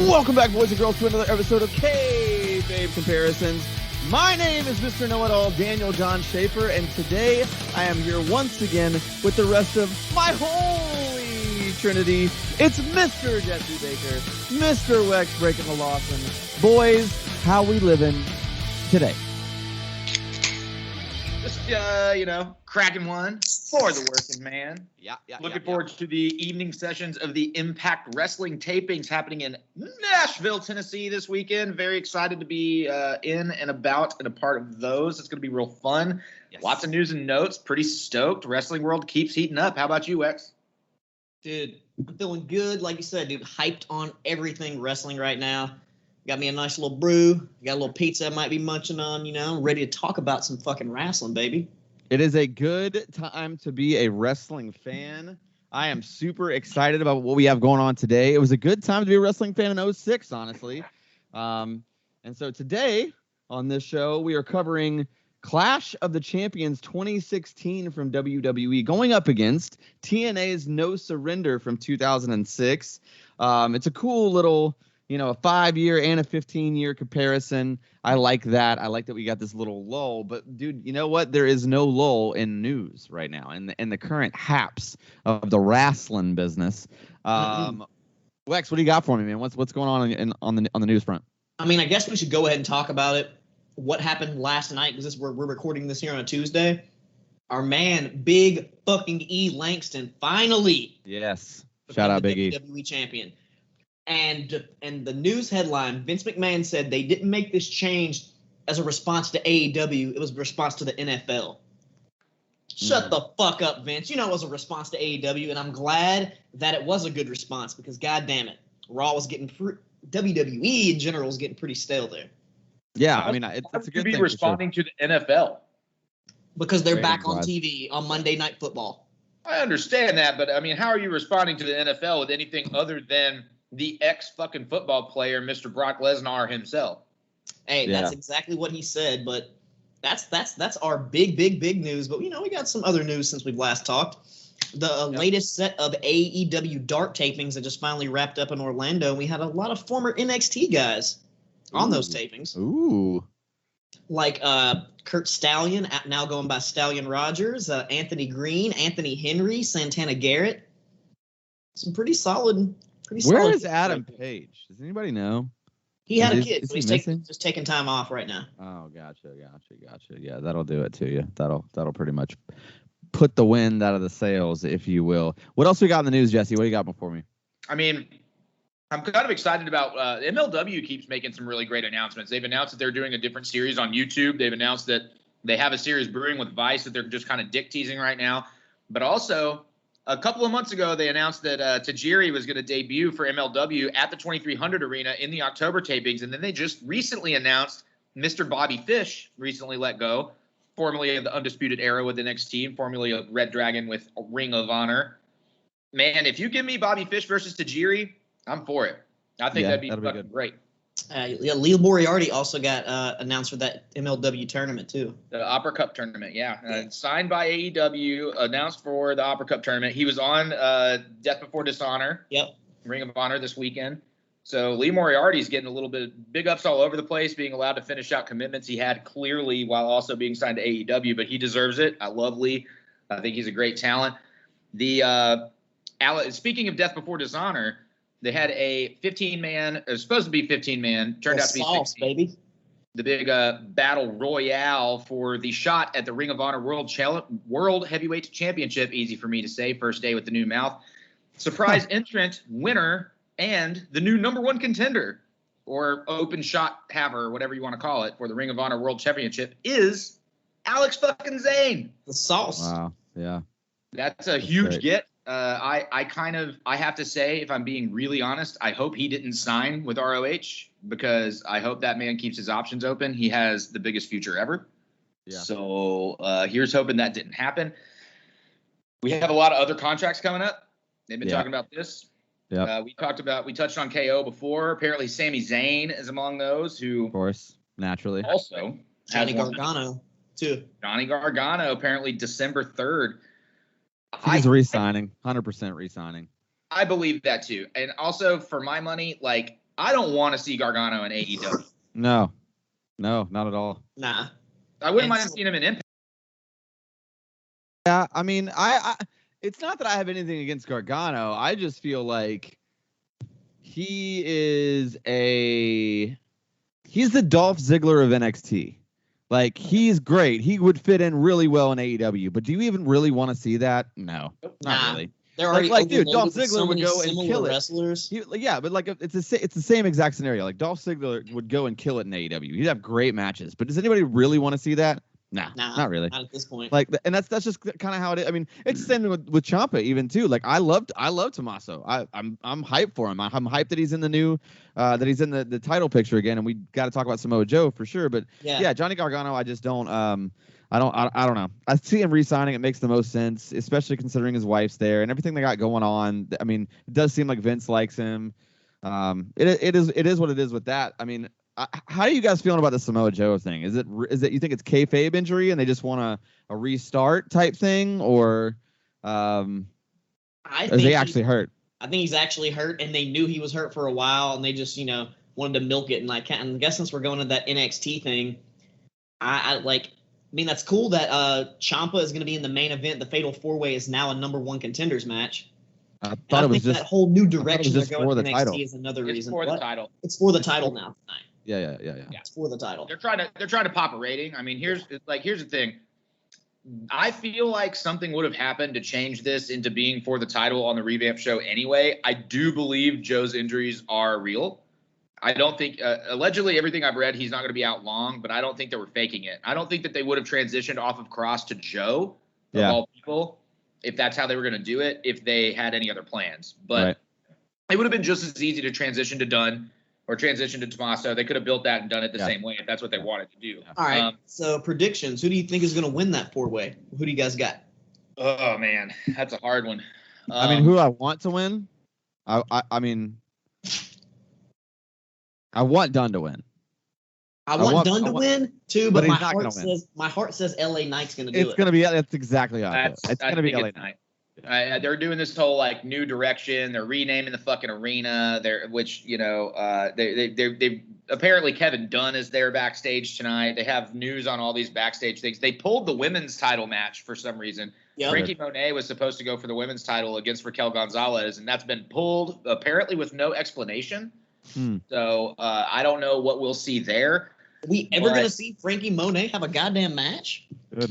Welcome back, boys and girls, to another episode of K-Babe Comparisons. My name is Mr. Know-It-All, Daniel John Schaefer, and today I am here once again with the rest of my holy trinity. It's Mr. Jesse Baker, Mr. Wex breaking the Lawson. Boys, how we living today? Just, cracking one for the working man. Looking forward to the evening sessions of the Impact Wrestling tapings happening in Nashville, Tennessee this weekend. Very excited to be in and about and a part of those. It's going to be real fun. Yes. Lots of news and notes. Pretty stoked. Wrestling world keeps heating up. How about you, X? Dude, I'm feeling good. Like you said, dude, hyped on everything wrestling right now. Got me a nice little brew. Got a little pizza I might be munching on, ready to talk about some fucking wrestling, baby. It is a good time to be a wrestling fan. I am super excited about what we have going on today. It was a good time to be a wrestling fan in 06, honestly. And so today on this show, we are covering Clash of the Champions 2016 from WWE going up against TNA's No Surrender from 2006. It's a cool little, a 5-year and a 15-year comparison. I like that. I like that we got this little lull. But, dude, you know what? There is no lull in news right now in the current haps of the wrestling business. Wex, what do you got for me, man? What's going on on the news front? I mean, I guess we should go ahead and talk about it. What happened last night? Because we're recording this here on a Tuesday. Our man, Big fucking E Langston, finally. Yes. Shout out, Big E. WWE champion. And the news headline, Vince McMahon said they didn't make this change as a response to AEW. It was a response to the NFL. Shut the fuck up, Vince. It was a response to AEW, and I'm glad that it was a good response because, God damn it, Raw was getting WWE in general was getting pretty stale there. Yeah, I mean, it's a good thing. Be responding to the NFL because they're back on TV on Monday Night Football. I understand that, but I mean, how are you responding to the NFL with anything other than the ex-fucking football player, Mr. Brock Lesnar himself? Hey, that's exactly what he said, but that's our big news. But, we got some other news since we've last talked. The latest set of AEW Dark tapings that just finally wrapped up in Orlando, and we had a lot of former NXT guys on those tapings. Ooh. Like Kurt Stallion, now going by Stallion Rogers, Anthony Green, Anthony Henry, Santana Garrett. Some pretty solid. Where is Adam Page? Does anybody know? He had a kid, so he's just taking time off right now. Oh, gotcha. Yeah, that'll do it to you. That'll pretty much put the wind out of the sails, if you will. What else we got in the news, Jesse? What do you got before me? I mean, I'm kind of excited about MLW keeps making some really great announcements. They've announced that they're doing a different series on YouTube. They've announced that they have a series brewing with Vice that they're just kind of dick teasing right now. But also, a couple of months ago, they announced that Tajiri was going to debut for MLW at the 2300 Arena in the October tapings. And then they just recently announced Mr. Bobby Fish recently let go, formerly of the Undisputed Era with the NXT, formerly of Red Dragon with Ring of Honor. Man, if you give me Bobby Fish versus Tajiri, I'm for it. I think that'd be fucking great. Leo Moriarty also got announced for that MLW tournament, too. The Opera Cup tournament, yeah. Signed by AEW, announced for the Opera Cup tournament. He was on Death Before Dishonor, Ring of Honor this weekend. So Lee Moriarty's getting a little bit big ups all over the place, being allowed to finish out commitments he had clearly while also being signed to AEW, but he deserves it. I love Lee. I think he's a great talent. Speaking of Death Before Dishonor, they had a 15-man, it was supposed to be 15-man, turned out to be 16. Baby. The big battle royale for the shot at the Ring of Honor World Heavyweight Championship. Easy for me to say, first day with the new mouth. Surprise entrant, winner, and the new #1 contender, or open shot haver, whatever you want to call it, for the Ring of Honor World Championship is Alex fucking Zayn. The sauce. Wow, yeah. That's a huge get. I have to say, if I'm being really honest, I hope he didn't sign with ROH because I hope that man keeps his options open. He has the biggest future ever. Yeah. So here's hoping that didn't happen. We have a lot of other contracts coming up. They've been talking about this. Yeah. We touched on KO before. Apparently Sami Zayn is among those who, of course, naturally. Also, Johnny Gargano too. Johnny Gargano apparently December 3rd. He's re-signing, 100% re-signing. I believe that too. And also, for my money, like, I don't want to see Gargano in AEW. No, not at all. Nah. I wouldn't mind seeing him in Impact. Yeah, I mean, I it's not that I have anything against Gargano. I just feel like he's the Dolph Ziggler of NXT. Like, he's great. He would fit in really well in AEW. But do you even really want to see that? No, not really. They're already dude, Dolph Ziggler would go and kill wrestlers. it. Yeah, but like it's the same exact scenario. Like, Dolph Ziggler would go and kill it in AEW. He'd have great matches. But does anybody really want to see that? Nah, not really. Not at this point. Like, and that's just kind of how it is. I mean, it's the same with Ciampa even too. Like, I love Tommaso. I'm hyped for him. I'm hyped that he's in the new that he's in the title picture again. And we got to talk about Samoa Joe for sure. But yeah, Johnny Gargano, I just don't I don't know. I see him re-signing. It makes the most sense, especially considering his wife's there and everything they got going on. I mean, it does seem like Vince likes him. It is what it is with that. I mean, how are you guys feeling about the Samoa Joe thing? Is it you think it's kayfabe injury and they just want a restart type thing, or is he actually hurt? I think he's actually hurt, and they knew he was hurt for a while, and they just wanted to milk it. And I guess since we're going to that NXT thing, I mean, that's cool that Ciampa is going to be in the main event. The Fatal 4-Way is now a number 1 contenders match. I thought it was just that whole new direction they're going for to the NXT title. Is another reason. It's for the title. It's for the title now tonight. Yeah. It's for the title. They're trying to pop a rating. I mean, here's the thing. I feel like something would have happened to change this into being for the title on the revamp show anyway. I do believe Joe's injuries are real. I don't think allegedly everything I've read, he's not going to be out long, but I don't think they were faking it. I don't think that they would have transitioned off of Cross to Joe of all people if that's how they were going to do it, if they had any other plans. But it would have been just as easy to transition to Dunn or transition to Tommaso. They could have built that and done it the same way if that's what they wanted to do. All right. So predictions. Who do you think is going to win that 4-way? Who do you guys got? Oh, man. That's a hard one. I mean, who I want to win? I mean, I want Dunn to win. I want Dunn to win too, but my heart says LA Knight's going to do it. It's going to be. That's exactly how it's going to be LA Knight. They're doing this whole like new direction. They're renaming the fucking arena. They apparently Kevin Dunn is there backstage tonight. They have news on all these backstage things. They pulled the women's title match for some reason. Yep. Frankie Monet was supposed to go for the women's title against Raquel Gonzalez, and that's been pulled apparently with no explanation. So I don't know what we'll see there. Are we ever going to see Frankie Monet have a goddamn match?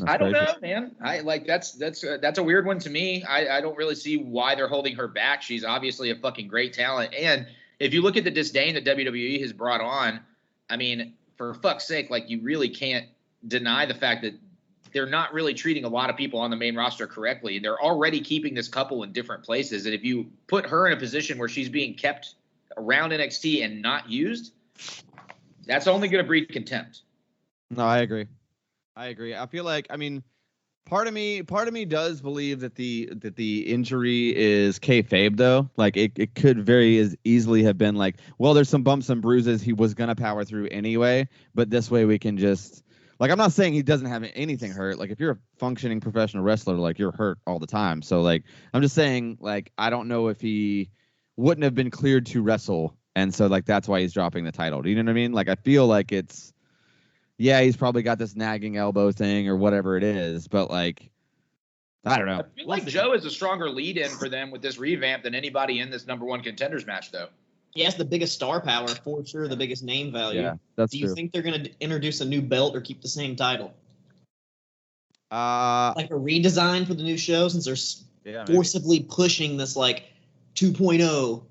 I don't know, man. That's a weird one to me. I don't really see why they're holding her back. She's obviously a fucking great talent. And if you look at the disdain that WWE has brought on, I mean, for fuck's sake, like, you really can't deny the fact that they're not really treating a lot of people on the main roster correctly. They're already keeping this couple in different places. And if you put her in a position where she's being kept around NXT and not used, that's only going to breed contempt. No, I agree. I feel like, I mean, part of me does believe that the injury is kayfabe though. Like it could very easily have been like, well, there's some bumps and bruises he was going to power through anyway, but this way we can just, like, I'm not saying he doesn't have anything hurt. Like, if you're a functioning professional wrestler, like, you're hurt all the time. So, like, I'm just saying, like, I don't know if he wouldn't have been cleared to wrestle. And so, like, that's why he's dropping the title. Do you know what I mean? Like, I feel like it's, yeah, he's probably got this nagging elbow thing or whatever it is. But, like, I don't know. I feel like Joe is a stronger lead-in for them with this revamp than anybody in this number 1 contenders match, though. He has the biggest star power, for sure, the biggest name value. Yeah, that's true. Do you think they're going to introduce a new belt or keep the same title? Like a redesign for the new show, since they're forcibly pushing this, like, 2.0,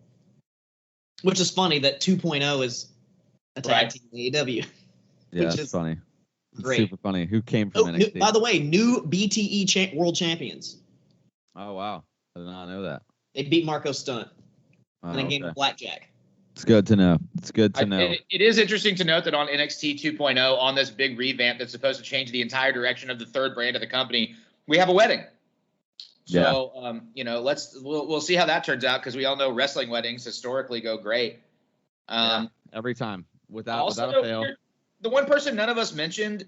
which is funny that 2.0 is a tag team in AEW. Yeah, it's funny. Great. It's super funny. Who came from NXT? By the way, new BTE world champions. Oh, wow. I did not know that. They beat Marco Stunt in a game of blackjack. It's good to know. It is interesting to note that on NXT 2.0, on this big revamp that's supposed to change the entire direction of the third brand of the company, we have a wedding. So, we'll see how that turns out, because we all know wrestling weddings historically go great. Every time, without a fail. The one person none of us mentioned,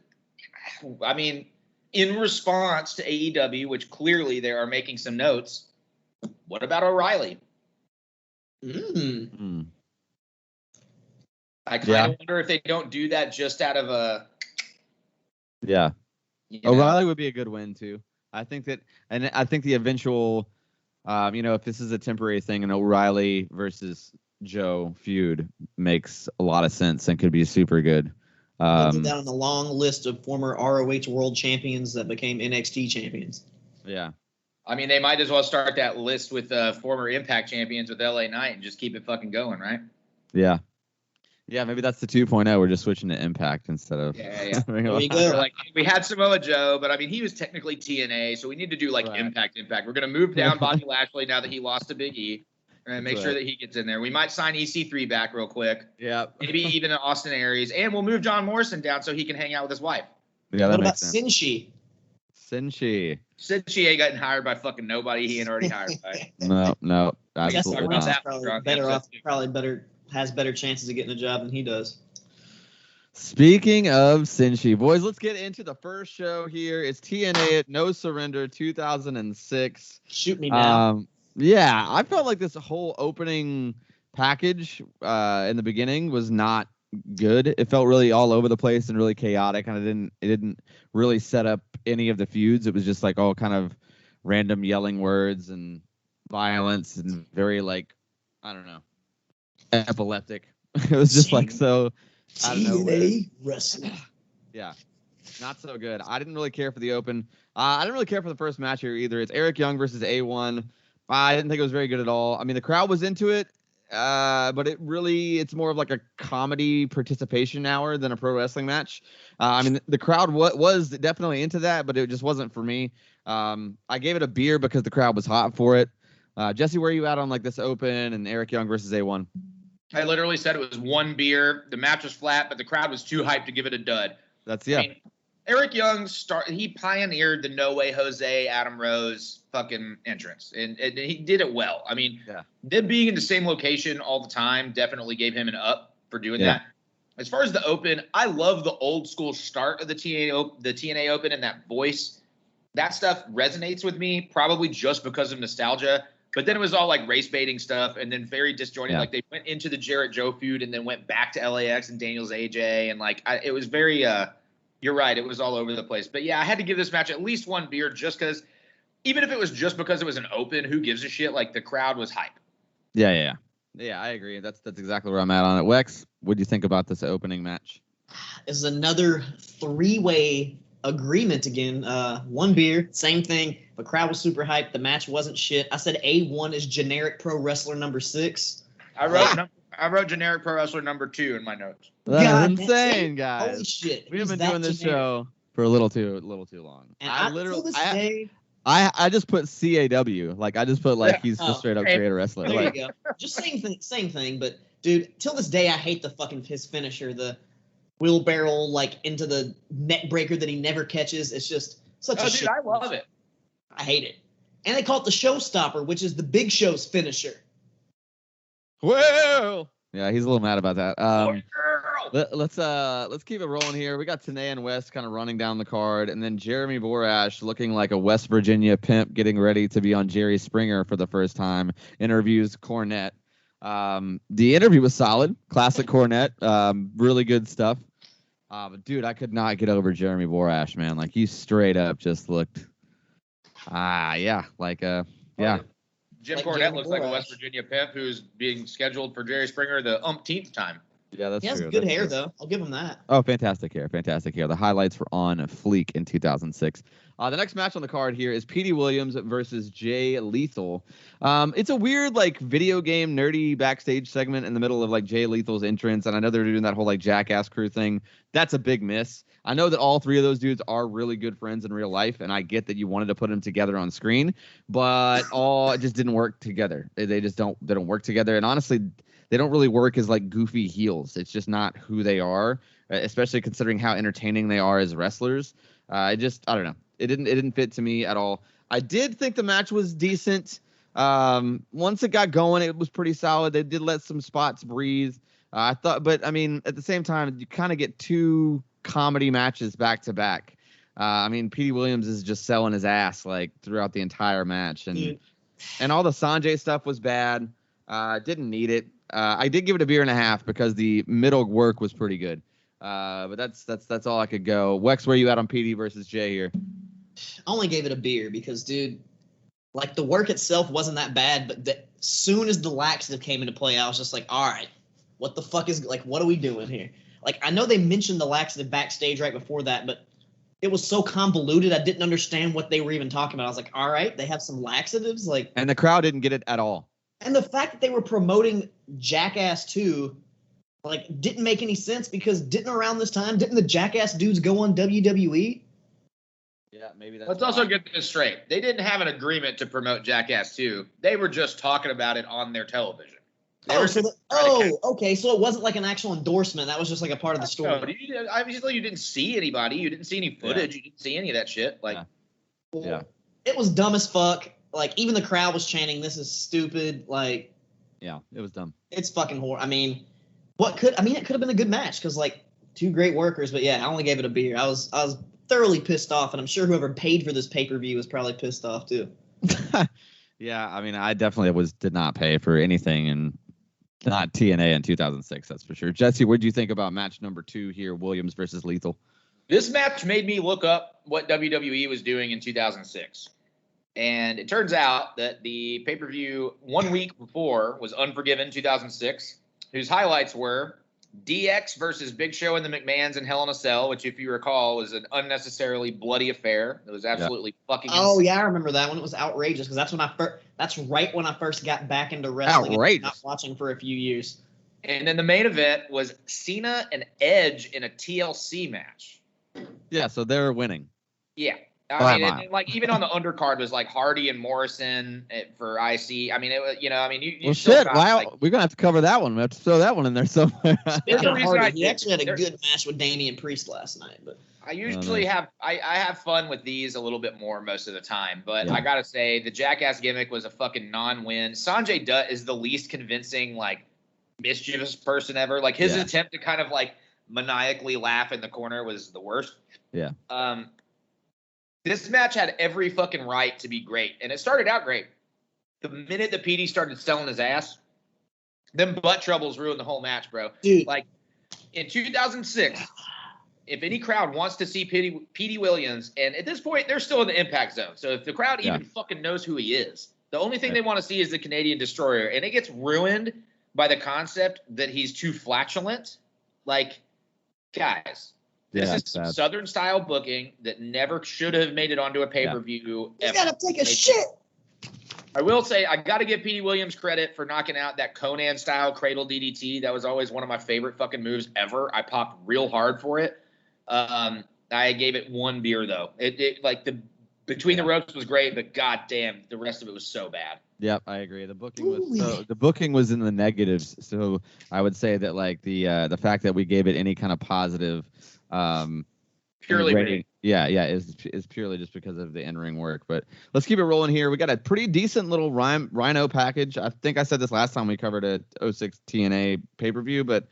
I mean, in response to AEW, which clearly they are making some notes, what about O'Reilly? Mm. I kind of wonder if they don't do that just out of a. Yeah. You know, O'Reilly would be a good win too. I think that, and I think the eventual, if this is a temporary thing, an O'Reilly versus Joe feud makes a lot of sense and could be super good. They'll do that on the long list of former ROH World Champions that became NXT champions. Yeah. I mean, they might as well start that list with former Impact champions with LA Knight and just keep it fucking going, right? Yeah. Yeah, maybe that's the 2.0. We're just switching to Impact instead of. Yeah. There you go. Like, we had Samoa Joe, but I mean, he was technically TNA, so we need to do like Impact. We're gonna move down Bobby Lashley now that he lost to Big E, and make sure that he gets in there. We might sign EC3 back real quick. Yeah. Maybe even Austin Aries, and we'll move John Morrison down so he can hang out with his wife. Yeah, that what about makes sense. Sinshi? Sinshi ain't getting hired by fucking nobody. He ain't already hired by. No, absolutely not. Has better chances of getting a job than he does. Speaking of Sinshi, boys, let's get into the first show here. It's TNA at No Surrender 2006. Shoot me down. Yeah, I felt like this whole opening package in the beginning was not good. It felt really all over the place and really chaotic, and it didn't really set up any of the feuds. It was just like all kind of random yelling words and violence and very like, I don't know, epileptic. It was just like so. TNA wrestling. Yeah, not so good. I didn't really care for the open. I didn't really care for the first match here either. It's Eric Young versus A1. I didn't think it was very good at all. I mean, the crowd was into it, but it's more of like a comedy participation hour than a pro wrestling match. I mean, the crowd was definitely into that, but it just wasn't for me. I gave it a beer because the crowd was hot for it. Jesse, where are you at on like this open and Eric Young versus A1? I literally said it was one beer. The match was flat, but the crowd was too hyped to give it a dud. I mean, Eric Young he pioneered the No Way Jose, Adam Rose fucking entrance, and he did it well. I mean, them being in the same location all the time definitely gave him an up for doing that. As far as the open, I love the old school start of the TNA open and that voice. That stuff resonates with me, probably just because of nostalgia. But then it was all like race baiting stuff and then very disjointed. Like they went into the Jarrett Joe feud and then went back to LAX and Daniels AJ. And like, it was very, you're right. It was all over the place. But yeah, I had to give this match at least one beer just because, even if it was just because it was an open, who gives a shit? Like the crowd was hype. Yeah, I agree. That's exactly where I'm at on it. Wex, what do you think about this opening match? This is another three-way agreement again. One beer, same thing. The crowd was super hyped. The match wasn't shit. I said A1 is generic pro wrestler number 6. I wrote generic pro wrestler number 2 in my notes. That's insane, guys. Holy shit. We've been doing this show for a little too long. And I just put CAW. Like I just put like he's just straight up creator wrestler. There like, you go. Just same thing. But dude, till this day I hate the fucking his finisher, the wheelbarrow like into the net breaker that he never catches. It's just such a shit. I love it. I hate it. And they call it the showstopper, which is the Big Show's finisher. Well, yeah, he's a little mad about that. Let's keep it rolling here. We got Tenay and West kind of running down the card, and then Jeremy Borash looking like a West Virginia pimp getting ready to be on Jerry Springer for the first time. Interviews Cornette. The interview was solid, classic Cornette. Really good stuff. But dude, I could not get over Jeremy Borash, man. Like he straight up just looked. Jim like Cornette looks like a West Virginia pimp who's being scheduled for Jerry Springer the umpteenth time. Yeah, that's true. He has good hair, though. I'll give him that. Oh, fantastic hair. The highlights were on fleek in 2006. The next match on the card here is Petey Williams versus Jay Lethal. It's a weird, like, video game nerdy backstage segment in the middle of, like, Jay Lethal's entrance, and I know they're doing that whole, like, Jackass crew thing. That's a big miss. I know that all three of those dudes are really good friends in real life, and I get that you wanted to put them together on screen, but it just didn't work together. They don't work together, and honestly, they don't really work as like goofy heels. It's just not who they are, especially considering how entertaining they are as wrestlers. I don't know. It didn't fit to me at all. I did think the match was decent. Once it got going, it was pretty solid. They did let some spots breathe. But I mean, at the same time, you kind of get two comedy matches back to back. I mean, Petey Williams is just selling his ass like throughout the entire match, and all the Sanjay stuff was bad. Didn't need it. I did give it a beer and a half because the middle work was pretty good. But that's all I could go. Wex, where you at on PD versus Jay here? I only gave it a beer because, dude, like the work itself wasn't that bad, but as soon as the laxative came into play, I was just like, all right, what the fuck is, like, what are we doing here? Like, I know they mentioned the laxative backstage right before that, but it was so convoluted, I didn't understand what they were even talking about. I was like, all right, they have some laxatives? Like, And the crowd didn't get it at all. and the fact that they were promoting Jackass 2, like, didn't make any sense because didn't the Jackass dudes go on WWE? Yeah, maybe that's Let's also get this straight. They didn't have an agreement to promote Jackass 2. They were just talking about it on their television. Okay. So it wasn't like an actual endorsement. That was just like a part of the story. No, obviously, you didn't see anybody. You didn't see any footage. You didn't see any of that shit. Like, yeah. It was dumb as fuck. Like, even the crowd was chanting, "This is stupid." Like, yeah, it was dumb. It's fucking horrible. I mean, it could have been a good match because, like, two great workers. But yeah, I only gave it a beer. I was thoroughly pissed off, and I'm sure whoever paid for this pay-per-view was probably pissed off too. Yeah, I mean, I definitely did not pay for anything, and not TNA in 2006, that's for sure. Jesse, what do you think about match number 2 here, Williams versus Lethal? This match made me look up what WWE was doing in 2006. And it turns out that the pay-per-view 1 week before was Unforgiven 2006, whose highlights were DX versus Big Show and the McMahons in Hell in a Cell, which, if you recall, was an unnecessarily bloody affair. It was absolutely fucking insane. Oh, yeah, I remember that one. It was outrageous because that's right when I first got back into wrestling. Outrageous. Not watching for a few years. And then the main event was Cena and Edge in a TLC match. Yeah, so they're winning. Yeah. I mean, like, even on the undercard was like Hardy and Morrison for IC. I mean, it was, you well, shit. Wow, like, we're gonna have to cover that one. We have to throw that one in there somewhere. He actually had a good match with Damian Priest last night, but I usually have fun with these a little bit more most of the time. But I gotta say, the Jackass gimmick was a fucking non-win. Sanjay Dutt is the least convincing, like, mischievous person ever. Like, his attempt to kind of like maniacally laugh in the corner was the worst. Yeah. This match had every fucking right to be great, and it started out great. The minute that Petey started selling his ass, them butt troubles ruined the whole match, bro. Dude. Like, in 2006, if any crowd wants to see Petey Williams, and at this point, they're still in the Impact Zone, so if the crowd even fucking knows who he is, the only thing they want to see is the Canadian Destroyer, and it gets ruined by the concept that he's too flatulent. Like, guys... This is some Southern-style booking that never should have made it onto a pay-per-view. You gotta take a shit. I will say, I got to give Petey Williams credit for knocking out that Conan-style cradle DDT. That was always one of my favorite fucking moves ever. I popped real hard for it. I gave it 1 beer, though. Between the ropes was great, but goddamn, the rest of it was so bad. Yep, I agree. The booking was in the negatives. So I would say that, like, the fact that we gave it any kind of positive purely rating, is purely just because of the in-ring work. But let's keep it rolling here. We got a pretty decent little Rhino package. I think I said this last time we covered a 06 TNA pay-per-view, but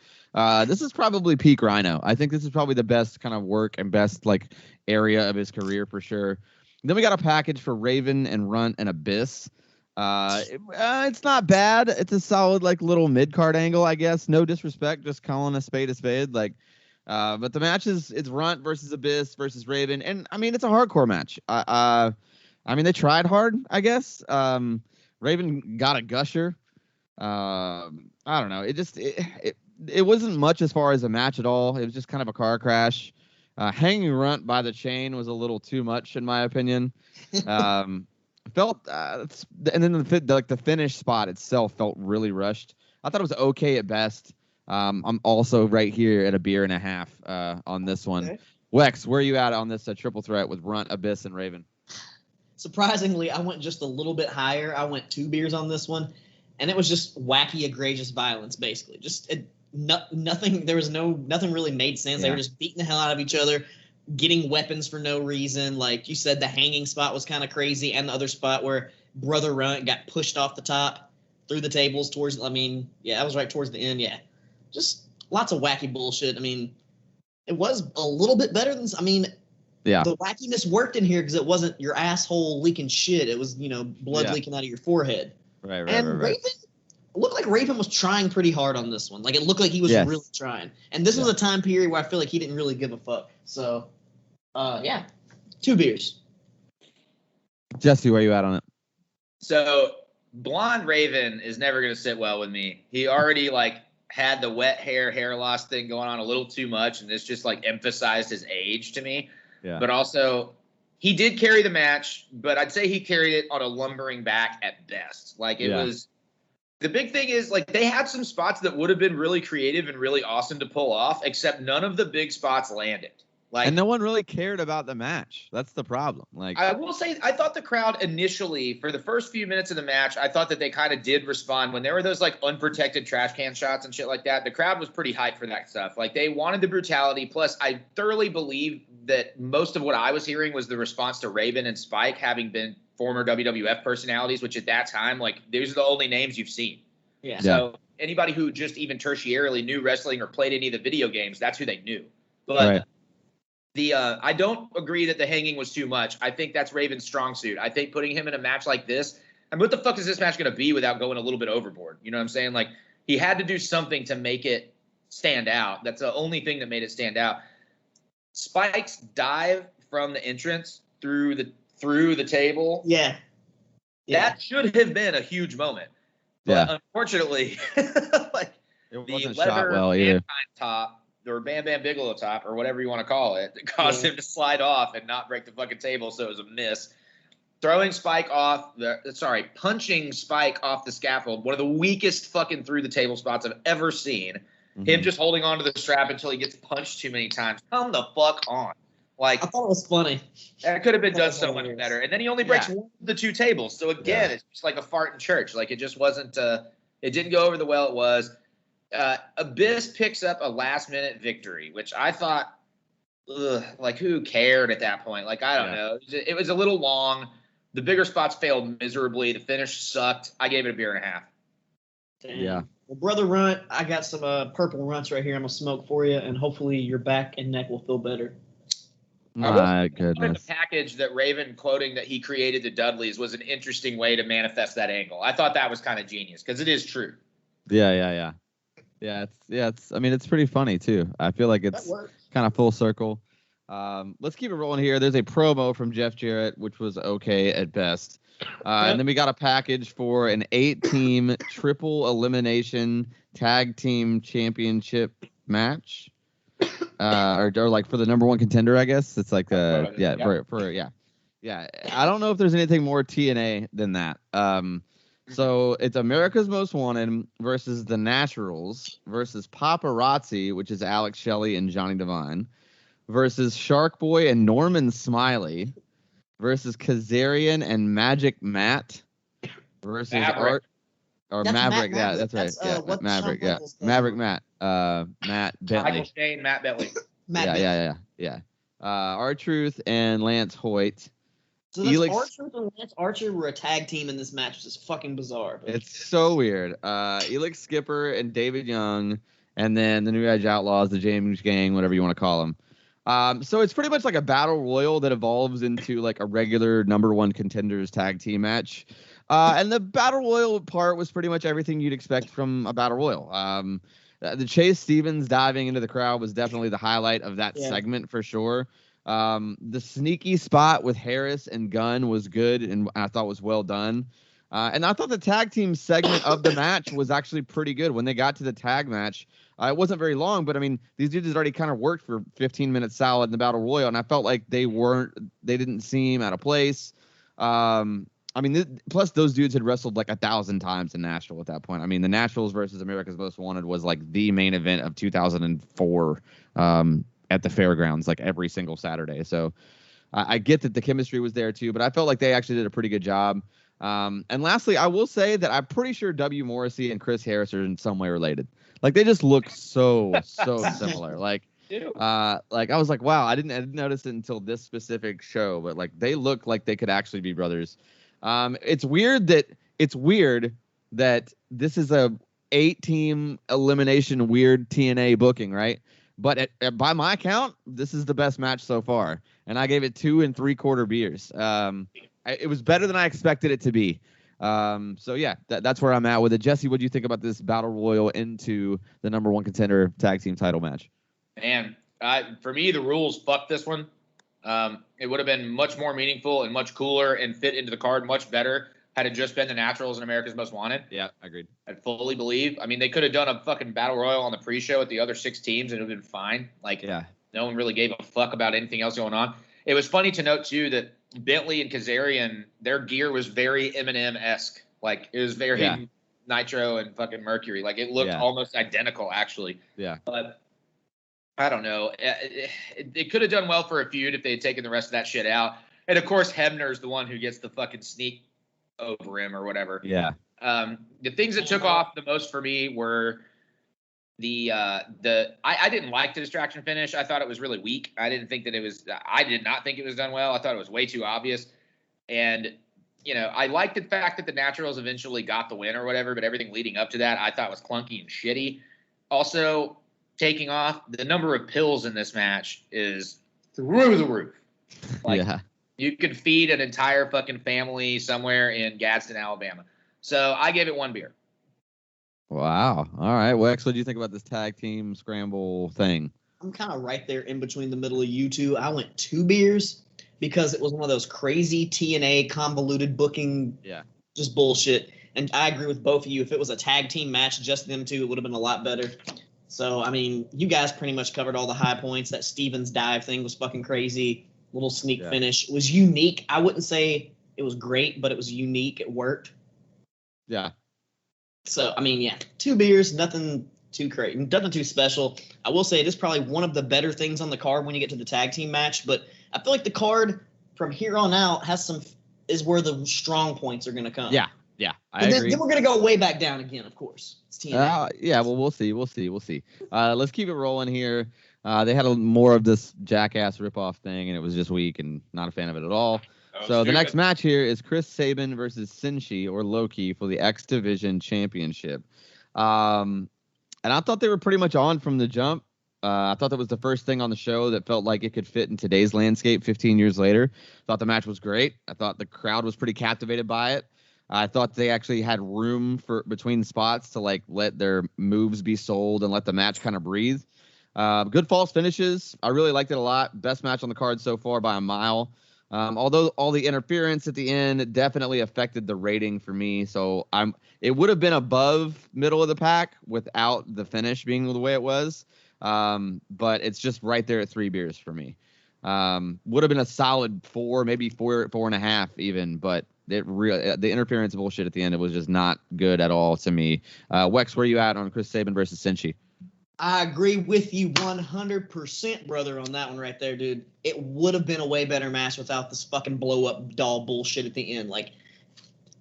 this is probably peak Rhino. I think this is probably the best kind of work and best, like, area of his career for sure. Then we got a package for Raven and Runt and Abyss. It's not bad. It's a solid, like, little mid-card angle, I guess. No disrespect, just calling a spade. Like, but the match it's Runt versus Abyss versus Raven, and I mean, it's a hardcore match. I mean, they tried hard, I guess. Raven got a gusher. I don't know. It wasn't much as far as a match at all. It was just kind of a car crash. Hanging Runt by the chain was a little too much, in my opinion. And then the finish spot itself felt really rushed. I thought it was okay at best. I'm also right here at a beer and a half on this one. Okay. Wex, where are you at on this triple threat with Runt, Abyss, and Raven? Surprisingly, I went just a little bit higher. I went 2 beers on this one, and it was just wacky, egregious violence, basically. Just nothing. There was nothing really made sense. They were just beating the hell out of each other, getting weapons for no reason. Like you said, the hanging spot was kind of crazy, and the other spot where Brother Runt got pushed off the top through the tables towards. I mean, that was right towards the end. Yeah. Just lots of wacky bullshit. I mean, it was a little bit better than. I mean, the wackiness worked in here because it wasn't your asshole leaking shit. It was blood leaking out of your forehead. Right. And Raven, looked like Raven was trying pretty hard on this one. Like, it looked like he was really trying. And this was a time period where I feel like he didn't really give a fuck. So, 2 beers. Jesse, where you at on it? So, Blonde Raven is never going to sit well with me. He already, had the wet hair loss thing going on a little too much, and it's just, emphasized his age to me. Yeah. But also, he did carry the match, but I'd say he carried it on a lumbering back at best. It was – the big thing is, they had some spots that would have been really creative and really awesome to pull off, except none of the big spots landed. And no one really cared about the match. That's the problem. I will say, I thought the crowd initially, for the first few minutes of the match, I thought that they kind of did respond. When there were those unprotected trash can shots and shit like that, the crowd was pretty hyped for that stuff. They wanted the brutality. Plus, I thoroughly believe that most of what I was hearing was the response to Raven and Spike having been former WWF personalities, which at that time, those are the only names you've seen. Yeah. So anybody who just even tertiarily knew wrestling or played any of the video games, that's who they knew. But right. I don't agree that the hanging was too much. I think that's Raven's strong suit. I think putting him in a match like this, what the fuck is this match going to be without going a little bit overboard? You know what I'm saying? He had to do something to make it stand out. That's the only thing that made it stand out. Spike's dive from the entrance through the table. Yeah. That should have been a huge moment. But unfortunately, it wasn't the shot well either. Top or Bam Bam Bigelow top or whatever you want to call it caused him to slide off and not break the fucking table, so it was a miss. Punching Spike off the scaffold, one of the weakest fucking through the table spots I've ever seen. Mm-hmm. Him just holding on to the strap until he gets punched too many times. Come the fuck on. I thought it was funny. That could have been done so much better. And then he only breaks one of the 2 tables. So again, it's just like a fart in church. It just wasn't it didn't go over the well it was. Abyss picks up a last-minute victory, which I thought, who cared at that point? I don't know. It was a little long. The bigger spots failed miserably. The finish sucked. I gave it a beer and a half. Damn. Yeah. Well, Brother Runt, I got some purple runts right here. I'm going to smoke for you, and hopefully your back and neck will feel better. My goodness. The package that Raven quoting that he created the Dudleys was an interesting way to manifest that angle. I thought that was kind of genius because it is true. Yeah. It's pretty funny too. I feel like it's kind of full circle. Let's keep it rolling here. There's a promo from Jeff Jarrett, which was okay at best. And then we got a package for an 8-team triple elimination tag team championship match. Or for the number 1 contender, I guess. It's I don't know if there's anything more TNA than that. So it's America's Most Wanted versus The Naturals versus Paparazzi, which is Alex Shelley and Johnny Devine, versus Shark Boy and Norman Smiley, versus Kazarian and Magic Matt, versus Maverick. Maverick. Yeah, that's right. Maverick. Yeah, Maverick Matt. Matt Bentley. Michael Shane, Matt Bentley. Yeah. R-Truth and Lance Hoyt. So this R-Truth and Lance Archer were a tag team in this match, which is fucking bizarre. But. It's so weird. Elix Skipper and David Young, and then the New Age Outlaws, the James Gang, whatever you want to call them. So it's pretty much like a battle royal that evolves into a regular number 1 contenders tag team match. And the battle royal part was pretty much everything you'd expect from a battle royal. The Chase Stevens diving into the crowd was definitely the highlight of that segment for sure. The sneaky spot with Harris and Gunn was good and I thought was well done. And I thought the tag team segment of the match was actually pretty good. When they got to the tag match, it wasn't very long, but these dudes had already kind of worked for 15 minutes solid in the battle royal, and I felt like they didn't seem out of place. Plus those dudes had wrestled 1,000 times in Nashville at that point. The Naturals versus America's Most Wanted was the main event of 2004 at the fairgrounds, every single Saturday. So I get that the chemistry was there too, but I felt like they actually did a pretty good job. And lastly, I will say that I'm pretty sure W. Morrissey and Chris Harris are in some way related. They just look so similar. I was like, wow, I didn't notice it until this specific show, but they look like they could actually be brothers. It's weird that this is a 8-team elimination weird TNA booking, right? But by my count, this is the best match so far, and I gave it 2 3/4 beers. It was better than I expected it to be. So yeah, that's where I'm at with it. Jesse, what do you think about this battle royal into the number one contender tag team title match? Man, for me, the rules fucked this one. It would have been much more meaningful and much cooler and fit into the card much better had it just been the Naturals and America's Most Wanted. Yeah, agreed. I fully believe. I mean, they could have done a fucking battle royal on the pre-show with the other 6 teams and it would have been fine. Like, no one really gave a fuck about anything else going on. It was funny to note, too, that Bentley and Kazarian, their gear was very Eminem-esque. Like, it was very Nitro and fucking Mercury. Like, it looked almost identical, actually. Yeah. But I don't know. It could have done well for a feud if they had taken the rest of that shit out. And, of course, Hebner's the one who gets the fucking sneak over him or whatever. Yeah. The things that took off the most for me were I didn't like the distraction finish. I thought it was really weak. I did not think it was done well. I thought it was way too obvious. And, I liked the fact that the Naturals eventually got the win or whatever, but everything leading up to that I thought was clunky and shitty. Also, taking off, the number of pills in this match is through the roof. Like, you could feed an entire fucking family somewhere in Gadsden, Alabama. So I gave it 1 beer. Wow. All right. Wex, what do you think about this tag team scramble thing? I'm kind of right there in between the middle of you two. I went 2 beers because it was one of those crazy TNA convoluted booking, just bullshit. And I agree with both of you. If it was a tag team match, just them two, it would have been a lot better. So, I mean, you guys pretty much covered all the high points. That Stevens dive thing was fucking crazy. Little sneak finish. It was unique. I wouldn't say it was great, but it was unique. It worked. Yeah. So, I mean, 2 beers, nothing too crazy, nothing too special. I will say it is probably one of the better things on the card when you get to the tag team match, but I feel like the card from here on out is where the strong points are going to come. Yeah. I agree. Then we're going to go way back down again, of course. It's TNA. Well, we'll see. Let's keep it rolling here. They had more of this jackass ripoff thing, and it was just weak and not a fan of it at all. So the next match here is Chris Saban versus Sinshi or Loki for the X Division Championship. And I thought they were pretty much on from the jump. I thought that was the first thing on the show that felt like it could fit in today's landscape 15 years later. Thought the match was great. I thought the crowd was pretty captivated by it. I thought they actually had room for between spots to let their moves be sold and let the match kind of breathe. Good false finishes. I really liked it a lot. Best match on the card so far by a mile. Although all the interference at the end definitely affected the rating for me. So it would have been above middle of the pack without the finish being the way it was. But it's just right there at 3 beers for me. Would have been a solid 4, maybe 4.5 even, but the interference bullshit at the end, it was just not good at all to me. Wex, where are you at on Chris Saban versus Sinshi? I agree with you 100%, brother, on that one right there, dude. It would have been a way better match without this fucking blow-up doll bullshit at the end. Like,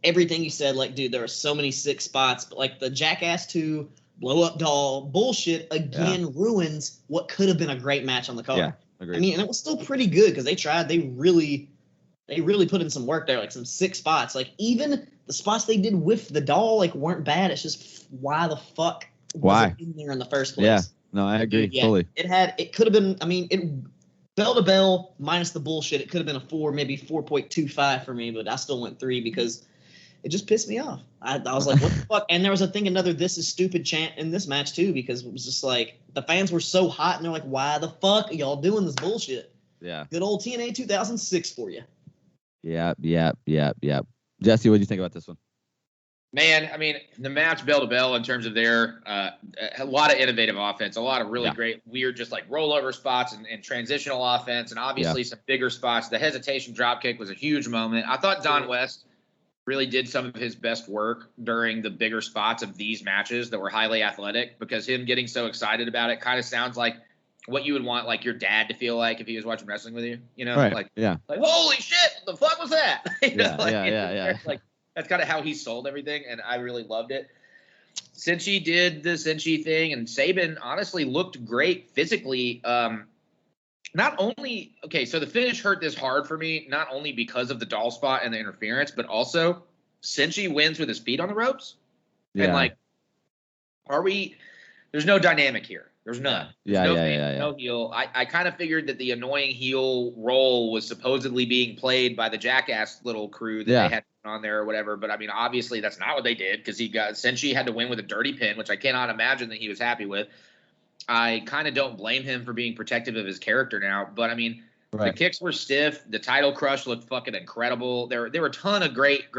everything you said, dude, there were so many sick spots, but, the Jackass 2 blow-up doll bullshit again ruins what could have been a great match on the card. Yeah, agreed. I mean, and it was still pretty good because they tried. They really put in some work there, some sick spots. Even the spots they did with the doll, weren't bad. It's just why the fuck was it in there in the first place? Yeah, no, I agree fully. It could have been, I mean, bell to bell minus the bullshit, it could have been a 4, maybe 4.25 for me, but I still went 3 because it just pissed me off. I was like, what the fuck? And there was another "this is stupid" chant in this match too, because it was just the fans were so hot and they're like, why the fuck are y'all doing this bullshit? Yeah. Good old TNA 2006 for you. Yeah. Jesse, what do you think about this one? Man, I mean, the match bell to bell in terms of their a lot of innovative offense, a lot of really great, weird, just rollover spots and transitional offense, and obviously some bigger spots. The hesitation dropkick was a huge moment. I thought Don West really did some of his best work during the bigger spots of these matches that were highly athletic, because him getting so excited about it kind of sounds like what you would want your dad to feel like if he was watching wrestling with you, Right. Holy shit, what the fuck was that? Yeah. That's kind of how he sold everything, and I really loved it. Sinshi did the Sinshi thing, and Saban honestly looked great physically. Not only – okay, so the finish hurt this hard for me, not only because of the doll spot and the interference, but also Sinshi wins with his feet on the ropes. Yeah. And, are we there's no dynamic here. There's none. Yeah. No heel. I kind of figured that the annoying heel role was supposedly being played by the Jackass little crew that they had on there or whatever. But I mean, obviously that's not what they did, because Sinshi had to win with a dirty pin, which I cannot imagine that he was happy with. I kind of don't blame him for being protective of his character now. But I mean, the kicks were stiff. The title crush looked fucking incredible. There were a ton of great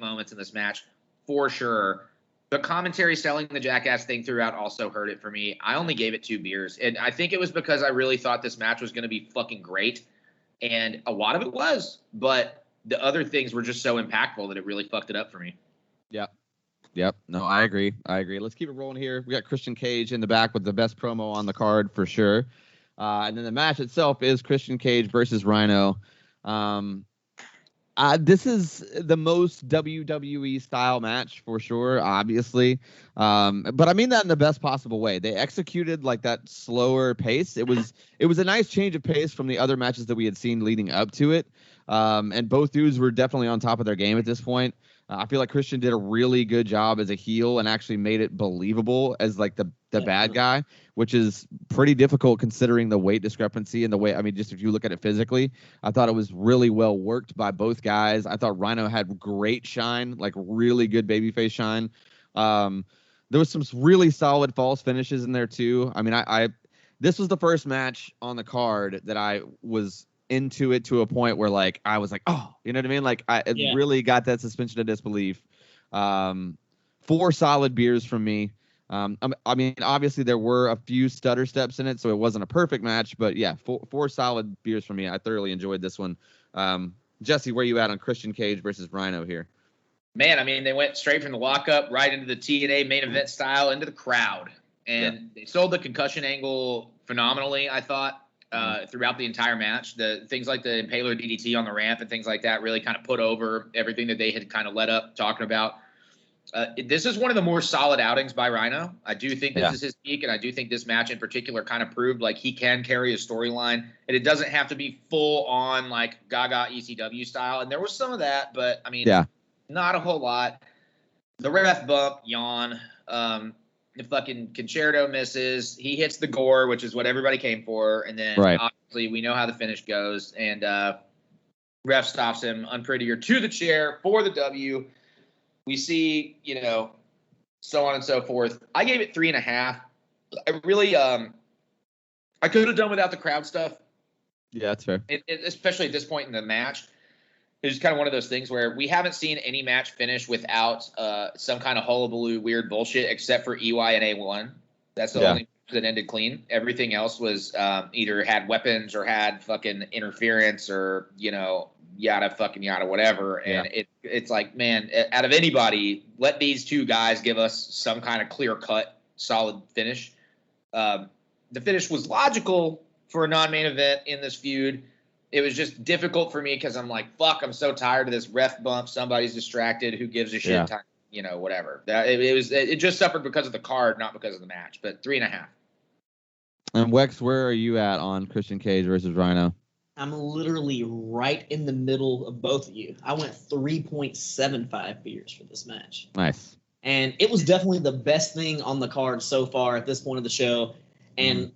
moments in this match for sure. The commentary selling the Jackass thing throughout also hurt it for me. I only gave it 2 beers. And I think it was because I really thought this match was going to be fucking great. And a lot of it was. But the other things were just so impactful that it really fucked it up for me. Yep. No, I agree. Let's keep it rolling here. We got Christian Cage in the back with the best promo on the card for sure. And then the match itself is Christian Cage versus Rhino. This is the most WWE style match for sure, obviously. But I mean that in the best possible way. They executed like that slower pace. It was a nice change of pace from the other matches that we had seen leading up to it. And both dudes were definitely on top of their game at this point. I feel like Christian did a really good job as a heel and actually made it believable as like the bad guy, which is pretty difficult considering the weight discrepancy and the way, I mean, just if you look at it physically, I thought it was really well worked by both guys. I thought Rhino had great shine, like really good babyface shine. There was some really solid false finishes in there too. I mean, this was the first match on the card that I was into it to a point where like I was like, oh, you know what I mean? Like it really got that suspension of disbelief. 4 solid beers from me. I mean, obviously there were a few stutter steps in it, so it wasn't a perfect match, but yeah, 4 solid beers from me. I thoroughly enjoyed this one. Jesse, where you at on Christian Cage versus Rhino here? Man, I mean, they went straight from the lockup right into the TNA main event style into the crowd, and they sold the concussion angle phenomenally, I thought. Throughout the entire match, the things like the Impaler DDT on the ramp and things like that really kind of put over everything that they had kind of led up talking about. This is one of the more solid outings by Rhino. I do think this is his peak, and I do think this match in particular kind of proved like he can carry a storyline, and it doesn't have to be full on like Gaga ECW style. And there was some of that, but I mean, not a whole lot. The ref bump, yawn. The fucking concerto misses. He hits the gore, which is what everybody came for. And then obviously we know how the finish goes. And ref stops him, unprettier, to the chair for the W. We see, so on and so forth. I gave it 3.5. I really, I could have done without the crowd stuff. Yeah, that's fair. Especially at this point in the match. It was kind of one of those things where we haven't seen any match finish without some kind of hullabaloo weird bullshit, except for EY and A1. That's the only that ended clean. Everything else was either had weapons or had fucking interference or, yada fucking yada whatever. And it's like, man, out of anybody, let these 2 guys give us some kind of clear-cut, solid finish. The finish was logical for a non-main event in this feud. It was just difficult for me because I'm like, fuck, I'm so tired of this ref bump. Somebody's distracted. Who gives a shit? Time, whatever. It just suffered because of the card, not because of the match. But 3.5. And Wex, where are you at on Christian Cage versus Rhino? I'm literally right in the middle of both of you. I went 3.75 beers for this match. Nice. And it was definitely the best thing on the card so far at this point of the show. And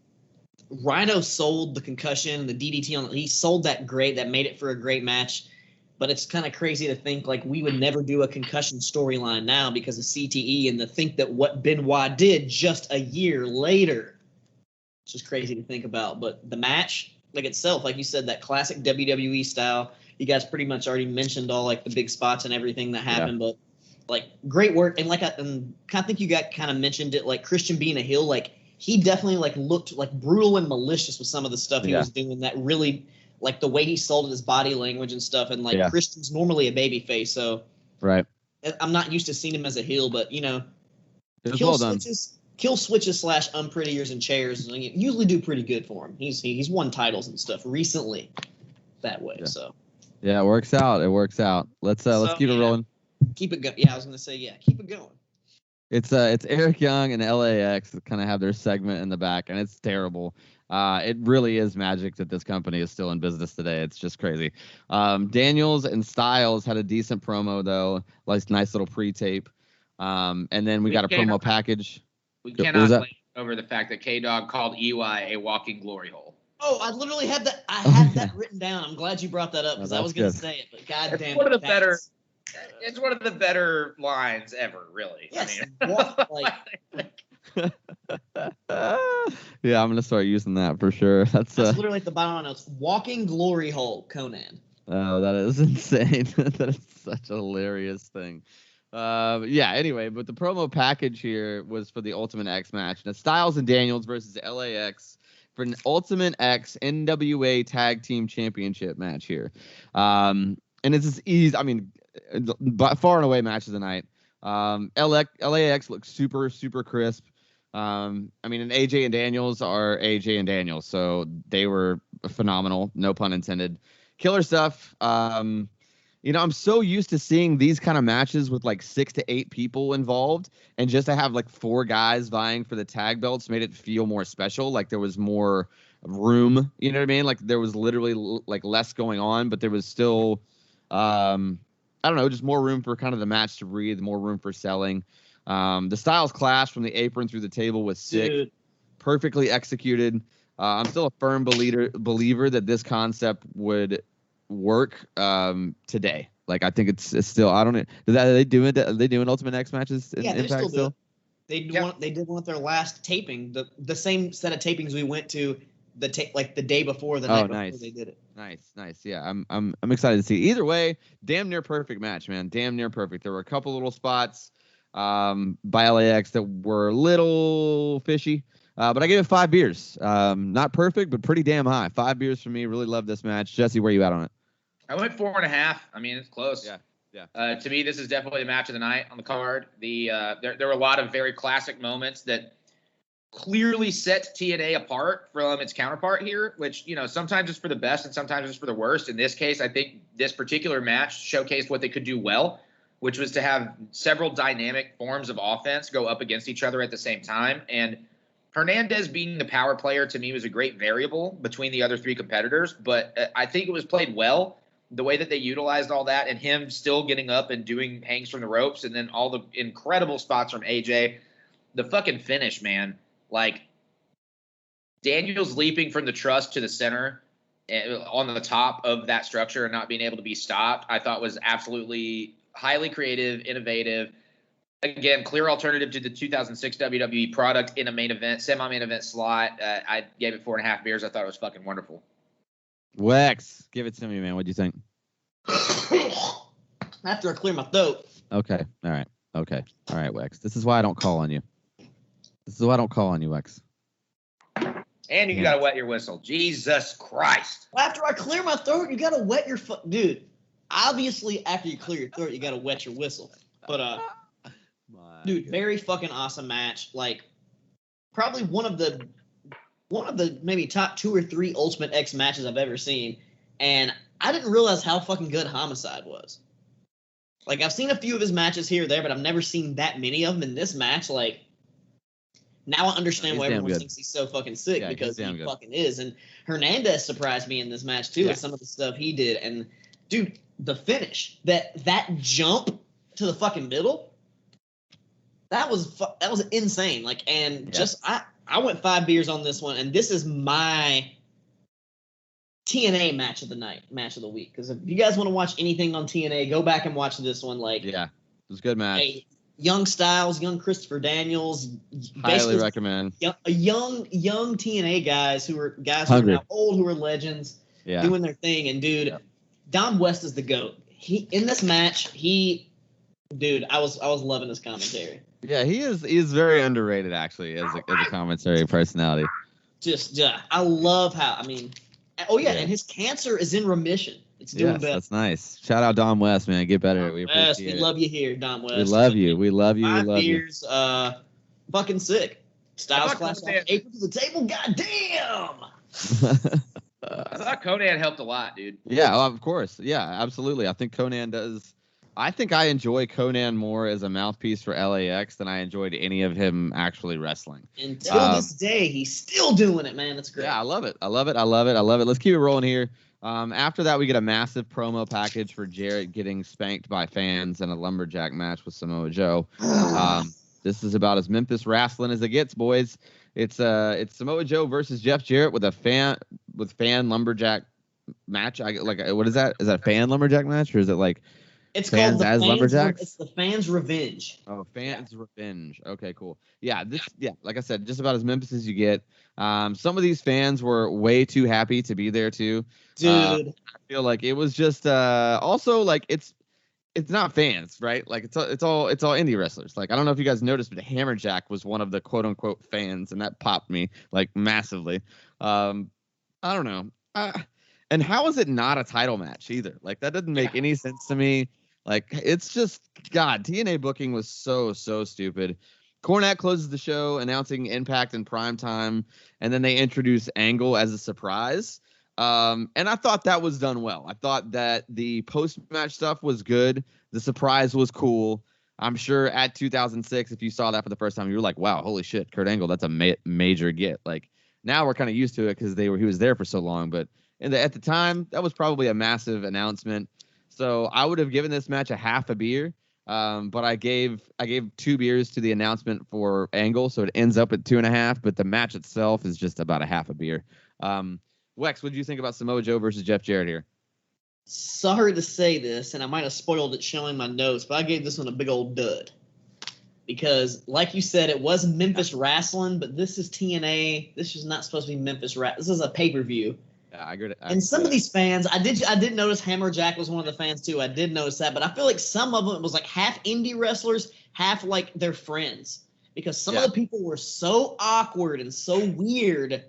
Rhino sold the concussion, the DDT he sold that great. That made it for a great match. But it's kind of crazy to think like we would never do a concussion storyline now because of CTE, and to think that what Benoit did just a year later. It's just crazy to think about. But the match, like itself, like you said, that classic WWE style. You guys pretty much already mentioned all like the big spots and everything that happened, but like great work. And like I think you got kind of mentioned it, like Christian being a heel, like he definitely like looked like brutal and malicious with some of the stuff he was doing. That really, like the way he sold his body language and stuff. And like Christian's normally a baby face, so I'm not used to seeing him as a heel, but kill switches / unprettiers and chairs usually do pretty good for him. He's won titles and stuff recently that way. So it works out. Let's keep it rolling. Keep it going. Yeah, I was gonna say keep it going. It's Eric Young and LAX that kind of have their segment in the back, and it's terrible. It really is magic that this company is still in business today. It's just crazy. Daniels and Styles had a decent promo though, like nice little pre-tape. And then we got a promo package. We cannot blame over the fact that K-Dog called EY a walking glory hole. Oh, I literally had that. I had that written down. I'm glad you brought that up because I was going to say it. But goddamn, it's one of the better. It's one of the better lines ever, really. Yes, I mean, yeah, I'm gonna start using that for sure. That's literally like the bottom line notes. Walking glory hole, Conan. Oh, that is insane. That is such a hilarious thing. Yeah, anyway, but the promo package here was for the Ultimate X match. And it's Styles and Daniels versus LAX for an Ultimate X NWA Tag Team Championship match here. And it's just easy. I mean, by far and away match of the night. LAX looks super, super crisp. I mean, and AJ and Daniels are AJ and Daniels, so they were phenomenal. No pun intended. Killer stuff. You know, I'm so used to seeing these kind of matches with like 6 to 8 people involved, and just to have like 4 guys vying for the tag belts made it feel more special. Like there was more room, you know what I mean? Like there was literally like less going on, but there was still, I don't know, just more room for kind of the match to breathe, more room for selling. The Styles clash from the apron through the table was sick, Dude. Perfectly executed. I'm still a firm believer that this concept would work today. Like I think it's still, I don't know. Are they doing Ultimate X matches in Impact still? They did one at their last taping, the same set of tapings we went to the day before the night before they did it. Nice. Yeah, I'm excited to see. Either way, damn near perfect match, man. Damn near perfect. There were a couple little spots by LAX that were a little fishy. But I gave it 5 beers. Not perfect, but pretty damn high. 5 beers for me. Really love this match. Jesse, where you at on it? I went 4.5. I mean, it's close. Yeah. To me, this is definitely the match of the night on the card. There were a lot of very classic moments that clearly set TNA apart from its counterpart here, which, you know, sometimes it's for the best and sometimes it's for the worst. In this case, I think this particular match showcased what they could do well, which was to have several dynamic forms of offense go up against each other at the same time. And Hernandez being the power player to me was a great variable between the other 3 competitors, but I think it was played well. The way that they utilized all that and him still getting up and doing hangs from the ropes, and then all the incredible spots from AJ. The fucking finish, man. Like, Daniels leaping from the truss to the center on the top of that structure and not being able to be stopped, I thought was absolutely highly creative, innovative. Again, clear alternative to the 2006 WWE product in a main event, semi-main event slot. I gave it 4.5 beers. I thought it was fucking wonderful. Wex, give it to me, man. What do you think? After I clear my throat. Okay. All right, Wex. This is why I don't call on you. Wex. And you got to wet your whistle. Jesus Christ. After I clear my throat, you got to wet your dude. Obviously, after you clear your throat, you got to wet your whistle. But dude, very fucking awesome match. Like, probably one of the maybe top 2 or 3 Ultimate X matches I've ever seen. And I didn't realize how fucking good Homicide was. Like, I've seen a few of his matches here or there, but I've never seen that many of them in this match. Like, now I understand why everyone thinks he's so fucking sick, because he fucking is. And Hernandez surprised me in this match, too, with some of the stuff he did. And, dude, the finish, that jump to the fucking middle, that was insane. Like, and I went 5 beers on this one, and this is my TNA match of the night, match of the week. Because if you guys want to watch anything on TNA, go back and watch this one. Like, yeah, it was a good match. Young Styles, young Christopher Daniels, highly recommend. Young TNA guys who are now old, who are legends, doing their thing. And dude, Dom West is the GOAT. In this match, I was loving his commentary. Yeah, he is very underrated, actually, as a commentary personality. I love how, I mean, and his cancer is in remission. It's doing better. That's nice. Shout out Dom West, man. Get better. We appreciate it. We love you here, Dom West. We love you. 5 beers, fucking sick. Styles class off the apron to the table. Goddamn. I thought Conan helped a lot, dude. Yeah, of course. Yeah, absolutely. I think Conan does. I think I enjoy Conan more as a mouthpiece for LAX than I enjoyed any of him actually wrestling. Until this day, he's still doing it, man. That's great. Yeah, I love it. Let's keep it rolling here. After that, we get a massive promo package for Jarrett getting spanked by fans in a lumberjack match with Samoa Joe. This is about as Memphis wrestling as it gets, boys. It's Samoa Joe versus Jeff Jarrett with fan lumberjack match. What is that? Is that a fan lumberjack match, or is it like It's fans called as lumberjacks? It's the Fans Revenge. Oh, fans revenge. Okay, cool. Yeah, like I said, just about as Memphis as you get. Some of these fans were way too happy to be there too. Dude, I feel like it was just also like it's not fans, right? Like it's all indie wrestlers. Like I don't know if you guys noticed, but Hammerjack was one of the quote unquote fans, and that popped me like massively. I don't know. And how is it not a title match either? Like that doesn't make any sense to me. Like it's just God. TNA booking was so stupid. Cornette closes the show, announcing Impact in prime time, and then they introduce Angle as a surprise. And I thought that was done well. I thought that the post-match stuff was good. The surprise was cool. I'm sure at 2006, if you saw that for the first time, you were like, wow, holy shit, Kurt Angle, that's a major get. Like now we're kind of used to it because he was there for so long. But at the time, that was probably a massive announcement. So I would have given this match a half a beer. But I gave 2 beers to the announcement for Angle. So it ends up at 2.5, but the match itself is just about a half a beer. Wex, what did you think about Samoa Joe versus Jeff Jarrett here? Sorry to say this, and I might have spoiled it showing my notes, but I gave this one a big old dud. Because, like you said, it was Memphis wrestling, but this is TNA. This is not supposed to be Memphis wrestling. This is a pay-per-view. Yeah, I agree. And some of these fans, I did notice Hammerjack was one of the fans too. I did notice that, but I feel like some of them, it was like half indie wrestlers, half like their friends. Because some of the people were so awkward and so weird.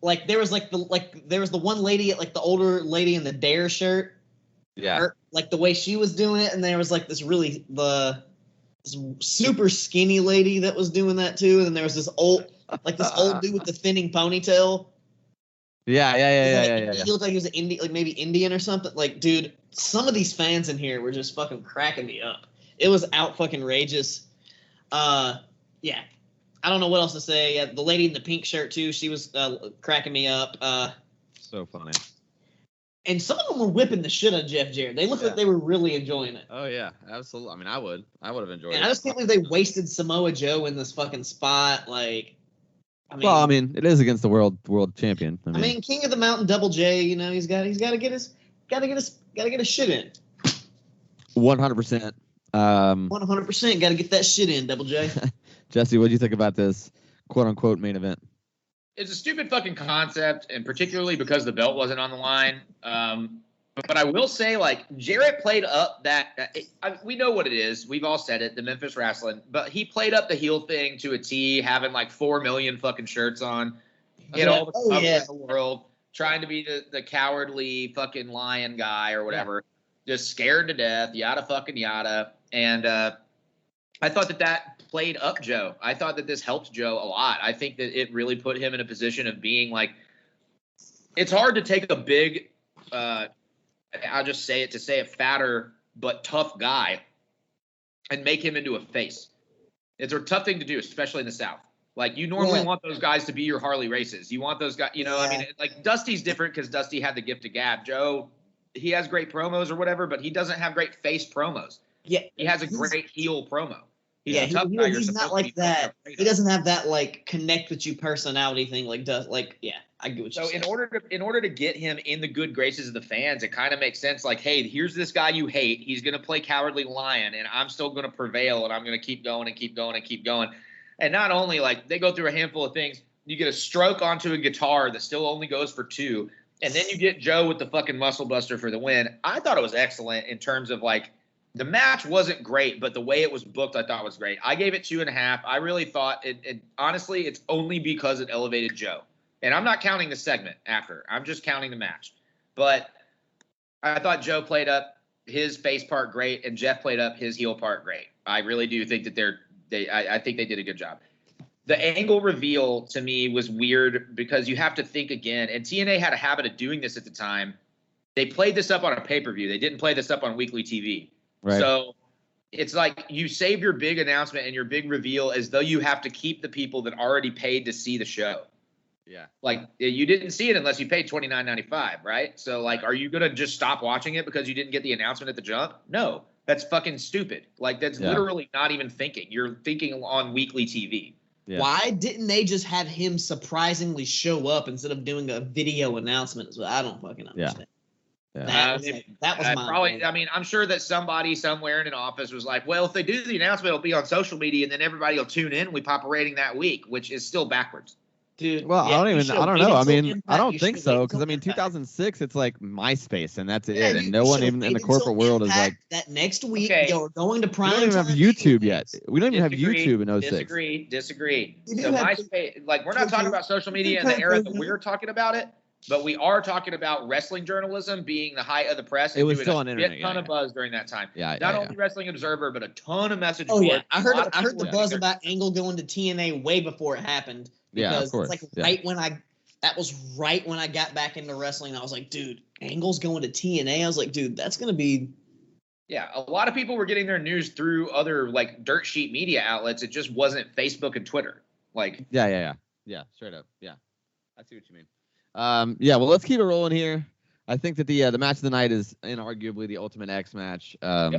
Like there was the one lady, like the older lady in the Dare shirt. Yeah. Like the way she was doing it, and there was like this super skinny lady that was doing that too, and then there was this old dude with the thinning ponytail. Yeah. He looked like he was maybe Indian or something. Like, dude, some of these fans in here were just fucking cracking me up. It was out fucking rageous. Yeah. I don't know what else to say. Yeah, the lady in the pink shirt too, she was cracking me up. So funny. And some of them were whipping the shit out of Jeff Jarrett. They looked like they were really enjoying it. Oh yeah, absolutely. I mean, I would have enjoyed it. I just can't believe they wasted Samoa Joe in this fucking spot. Like, I mean, it is against the world champion. I mean, King of the Mountain, Double J. You know, he's got to get his shit in. 100%. 100%. Got to get that shit in, Double J. Jesse, what do you think about this quote unquote main event? It's a stupid fucking concept, and particularly because the belt wasn't on the line. But I will say, like, Jarrett played up we know what it is. We've all said it, the Memphis wrestling. But he played up the heel thing to a T, having like 4 million fucking shirts on, all the cover in the world, trying to be the cowardly fucking lion guy or whatever, just scared to death, yada fucking yada. And I thought that played up Joe. I thought that this helped Joe a lot. I think that it really put him in a position of being like, it's hard to take a big, I'll just say it, fatter but tough guy and make him into a face. It's a tough thing to do, especially in the South. Like, you normally want those guys to be your Harley Races. You want those guys, I mean, like, Dusty's different because Dusty had the gift of gab. Joe, he has great promos or whatever, but he doesn't have great face promos. Yeah. He has a great heel promo. He's a tough guy. He's not like that. He doesn't have that, like, connect with you personality thing like does. Like, yeah, I get what you're saying. So in order to get him in the good graces of the fans, it kind of makes sense. Like, hey, here's this guy you hate. He's going to play cowardly lion, and I'm still going to prevail, and I'm going to keep going and keep going and keep going. And not only, like, they go through a handful of things. You get a stroke onto a guitar that still only goes for 2, and then you get Joe with the fucking muscle buster for the win. I thought it was excellent in terms of, like, the match wasn't great, but the way it was booked, I thought was great. I gave it 2.5. I really thought honestly, it's only because it elevated Joe. And I'm not counting the segment after. I'm just counting the match. But I thought Joe played up his face part great, and Jeff played up his heel part great. I really do think that I think they did a good job. The Angle reveal to me was weird because you have to think again. And TNA had a habit of doing this at the time. They played this up on a pay-per-view. They didn't play this up on weekly TV. Right. So it's like you save your big announcement and your big reveal as though you have to keep the people that already paid to see the show. Yeah. Like, you didn't see it unless you paid $29.95, right? So, like, are you going to just stop watching it because you didn't get the announcement at the jump? No. That's fucking stupid. Like, that's literally not even thinking. You're thinking on weekly TV. Yeah. Why didn't they just have him surprisingly show up instead of doing a video announcement? Is what I don't fucking understand. Yeah. That was my probably. I mean, I'm sure that somebody somewhere in an office was like, "Well, if they do the announcement, it'll be on social media, and then everybody will tune in. And we pop a rating that week," which is still backwards. Dude, Well, yeah, I don't know. I mean, I don't think so because I mean, Impact. 2006, it's like MySpace and that's it, Yeah, and you no one should've even in the waited corporate till world is like. Impact that next week. Okay. You're going to We prime. don't even have time YouTube yet. anyways. We don't even have Disagree, YouTube in 06. Disagree. You do So have- MySpace, like, we're not talking about social media in the era that we're talking about it, but we are talking about wrestling journalism being the height of the press. It was doing still a on internet, shit ton of buzz during that time. Yeah, Not yeah, only Wrestling Observer, but a ton of message Oh boards. yeah, I A lot of heard people the were buzz getting about Angle going to TNA way before it happened. Yeah, Because of course. it's like Yeah. that was right when I got back into wrestling. I was like, dude, Angle's going to TNA. I was like, dude, that's gonna be. Yeah, a lot of people were getting their news through other like dirt sheet media outlets. It just wasn't Facebook and Twitter. Like, Yeah, straight up. Yeah, I see what you mean. Yeah, well, let's keep it rolling here. I think that the match of the night is inarguably the Ultimate X match.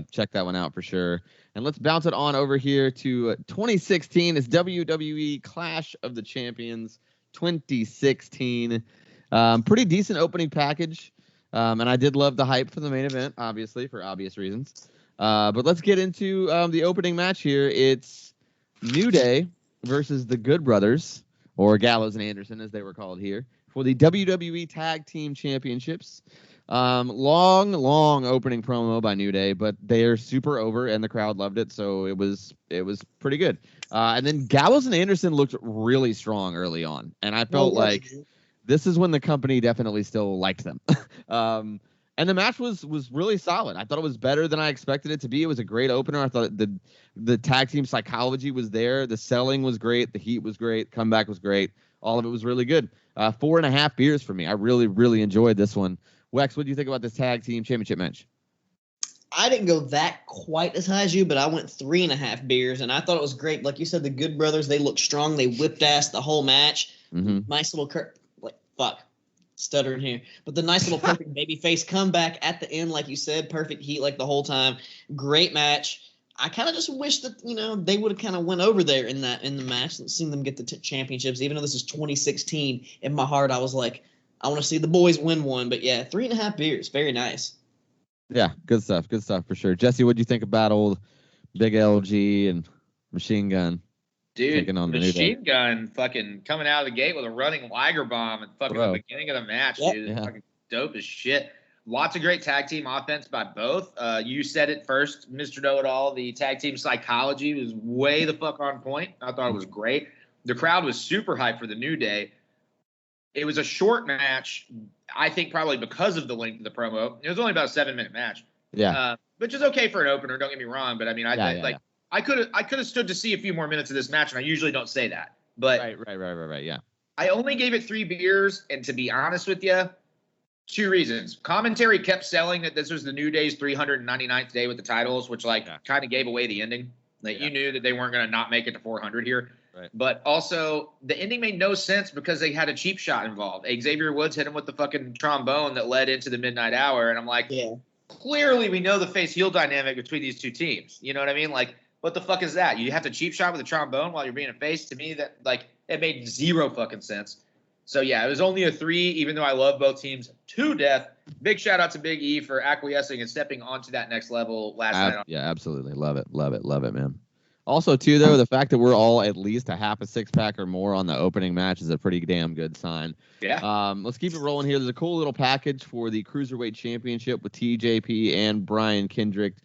Check that one out for sure. And let's bounce it on over here to 2016. It's WWE Clash of the Champions 2016. Pretty decent opening package. And I did love the hype for the main event, obviously, for obvious reasons. But let's get into the opening match here. It's New Day versus the Good Brothers, or Gallows and Anderson, as they were called here, for the WWE Tag Team Championships. Long opening promo by New Day, but they're super over, and the crowd loved it, so it was pretty good. And then Gallows and Anderson looked really strong early on, and I felt like this is when the company definitely still liked them. And the match was really solid. I thought it was better than I expected it to be. It was a great opener. I thought the tag team psychology was there. The selling was great. The heat was great. Comeback was great. All of it was really good. 4.5 beers for me. I really enjoyed this one. Wex, what do you think about this tag team championship match? I didn't go that quite as high as you, but I went 3.5 beers, and I thought it was great. Like you said, the Good Brothers, they looked strong. They whipped ass the whole match. Mm-hmm. Nice little stuttering here. But the nice little perfect babyface comeback at the end, like you said, perfect heat like the whole time. Great match. I kind of just wish that, they would have kind of went over there in the match and seen them get the championships. Even though this is 2016, in my heart, I was like, I want to see the boys win one. But yeah, 3.5 beers. Very nice. Yeah, good stuff for sure. Jesse, what do you think about old Big LG and Machine Gun? dude, on the Machine Gun fucking coming out of the gate with a running Liger bomb at fucking the beginning of the match, dude. It's fucking dope as shit. Lots of great tag team offense by both. You said it first, Mr. Know-It-All. The tag team psychology was way the fuck on point. I thought it was great. The crowd was super hyped for the New Day. It was a short match, I think probably because of the length of the promo. It was only about a 7-minute match. Yeah. Which is okay for an opener, don't get me wrong. But I mean, I could have stood to see a few more minutes of this match, and I usually don't say that. But right, yeah. I only gave it 3 beers, and to be honest with you, 2 reasons. Commentary kept selling that this was the New Day's 399th day with the titles, which kind of gave away the ending. You knew that they weren't going to not make it to 400 here. Right. But also, the ending made no sense because they had a cheap shot involved. Xavier Woods hit him with the fucking trombone that led into the Midnight Hour, and I'm like, clearly we know the face-heel dynamic between these two teams. You know what I mean? Like, what the fuck is that? You have to cheap shot with a trombone while you're being a face? To me, that it made 0 fucking sense. So, yeah, it was only a 3, even though I love both teams to death. Big shout-out to Big E for acquiescing and stepping onto that next level last night. Yeah, absolutely. Love it, man. Also, too, though, the fact that we're all at least a half a 6-pack or more on the opening match is a pretty damn good sign. Yeah. Let's keep it rolling here. There's a cool little package for the Cruiserweight Championship with TJP and Brian Kendrick.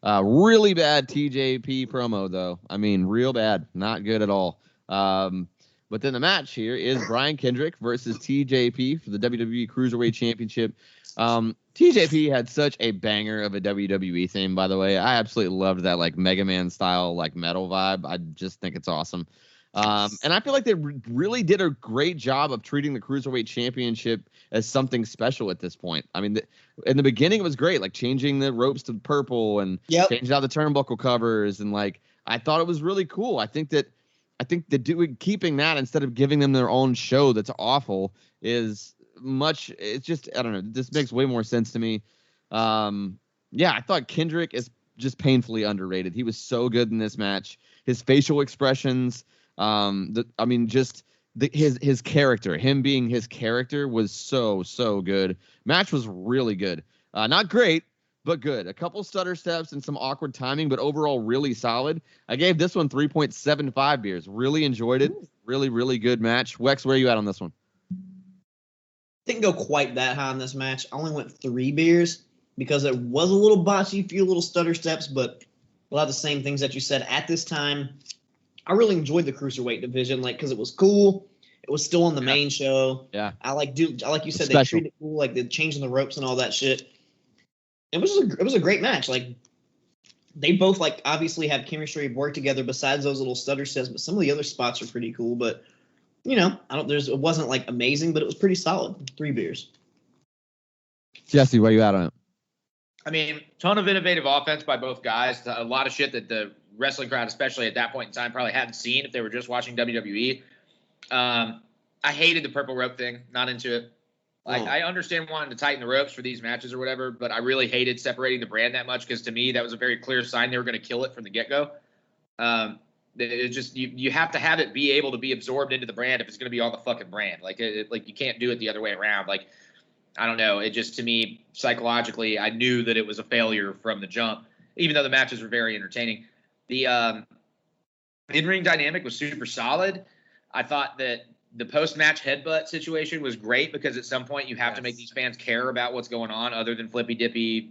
Really bad TJP promo, though. I mean, real bad. Not good at all. But then the match here is Brian Kendrick versus TJP for the WWE Cruiserweight Championship. TJP had such a banger of a WWE theme, by the way. I absolutely loved that Mega Man style metal vibe. I just think it's awesome. And I feel like they really did a great job of treating the Cruiserweight Championship as something special at this point. I mean, in the beginning it was great, changing the ropes to purple and changing out the turnbuckle covers, and I thought it was really cool. I think that keeping that instead of giving them their own show that's awful is much. It's just, I don't know. This makes way more sense to me. I thought Kendrick is just painfully underrated. He was so good in this match. His facial expressions, His character, him being his character, was so good. Match was really good. Not great, but good. A couple stutter steps and some awkward timing, but overall really solid. I gave this one 3.75 beers. Really enjoyed it. Really good match. Wex, where are you at on this one? Didn't go quite that high on this match. I only went 3 beers because it was a little botchy, few little stutter steps, but a lot of the same things that you said. At this time, I really enjoyed the Cruiserweight division, because it was cool. It was still on the main show. Yeah. I like you said, they treated it cool, like the changing the ropes and all that shit. It was a great match. Like, they both obviously have chemistry, work together besides those little stutter steps, but some of the other spots are pretty cool. But it wasn't amazing, but it was pretty solid. 3 beers. Jesse, where you at on it? I mean, ton of innovative offense by both guys. A lot of shit that the wrestling crowd, especially at that point in time, probably hadn't seen if they were just watching WWE. I hated the purple rope thing. Not into it. I understand wanting to tighten the ropes for these matches or whatever, but I really hated separating the brand that much because to me that was a very clear sign they were going to kill it from the get-go. It just you have to have it be able to be absorbed into the brand if it's going to be on the fucking brand. You can't do it the other way around. I don't know. It just, to me, psychologically, I knew that it was a failure from the jump, even though the matches were very entertaining. The in-ring dynamic was super solid. I thought that the post-match headbutt situation was great because at some point you have to make these fans care about what's going on other than flippy-dippy,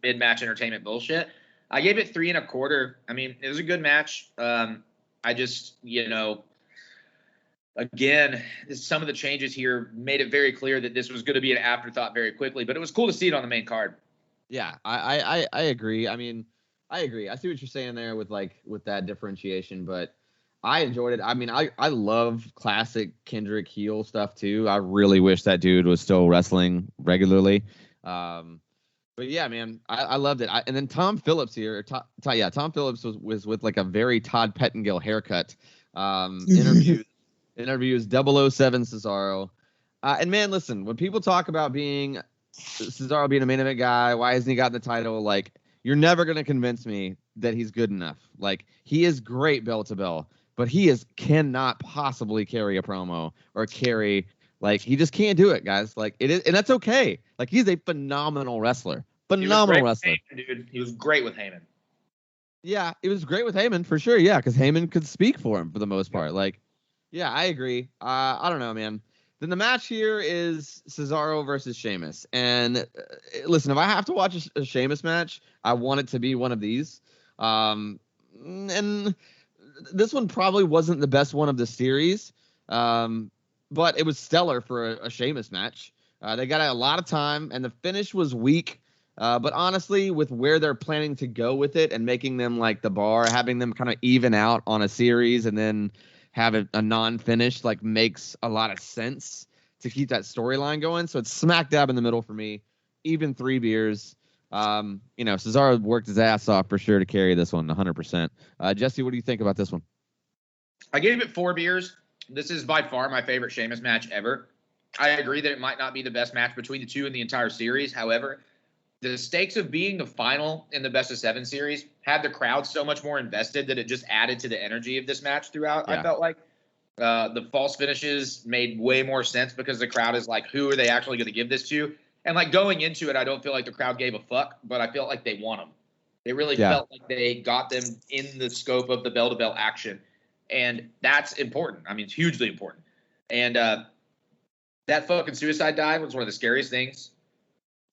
mid-match entertainment bullshit. I gave it 3 1/4. I mean, it was a good match. I just, again, some of the changes here made it very clear that this was going to be an afterthought very quickly, but it was cool to see it on the main card. Yeah, I agree. I mean, I agree. I see what you're saying there with that differentiation, but I enjoyed it. I mean, I love classic Kendrick heel stuff too. I really wish that dude was still wrestling regularly. But yeah, man, I loved it. And then Tom Phillips here, Tom Phillips was with a very Todd Pettengill haircut. Interviews 007 Cesaro. And man, listen, when people talk about Cesaro being a main event guy, why hasn't he gotten the title? You're never going to convince me that he's good enough. He is great bell to bell, but he cannot possibly carry a promo or carry, he just can't do it, guys. It is, and that's okay. He's a phenomenal wrestler. Phenomenal wrestler. Heyman, dude. He was great with Heyman. Yeah, it was great with Heyman for sure. Yeah, because Heyman could speak for him for the most part. Yeah, I agree. I don't know, man. Then the match here is Cesaro versus Sheamus. And listen, if I have to watch a Sheamus match, I want it to be one of these. And this one probably wasn't the best one of the series, but it was stellar for a Sheamus match. They got a lot of time, and the finish was weak. But honestly, with where they're planning to go with it and making them the bar, having them kind of even out on a series and then have a non-finish makes a lot of sense to keep that storyline going. So it's smack dab in the middle for me. Even 3 beers. Cesaro worked his ass off for sure to carry this one 100%. Jesse, what do you think about this one? I gave it 4 beers. This is by far my favorite Sheamus match ever. I agree that it might not be the best match between the two in the entire series. However, the stakes of being the final in the best of 7 series had the crowd so much more invested that it just added to the energy of this match throughout. Yeah. I felt the false finishes made way more sense because the crowd is who are they actually going to give this to? And going into it, I don't feel like the crowd gave a fuck, but I felt like they want them. They really felt like they got them in the scope of the bell-to-bell action. And that's important. I mean, it's hugely important. And that fucking suicide dive was one of the scariest things.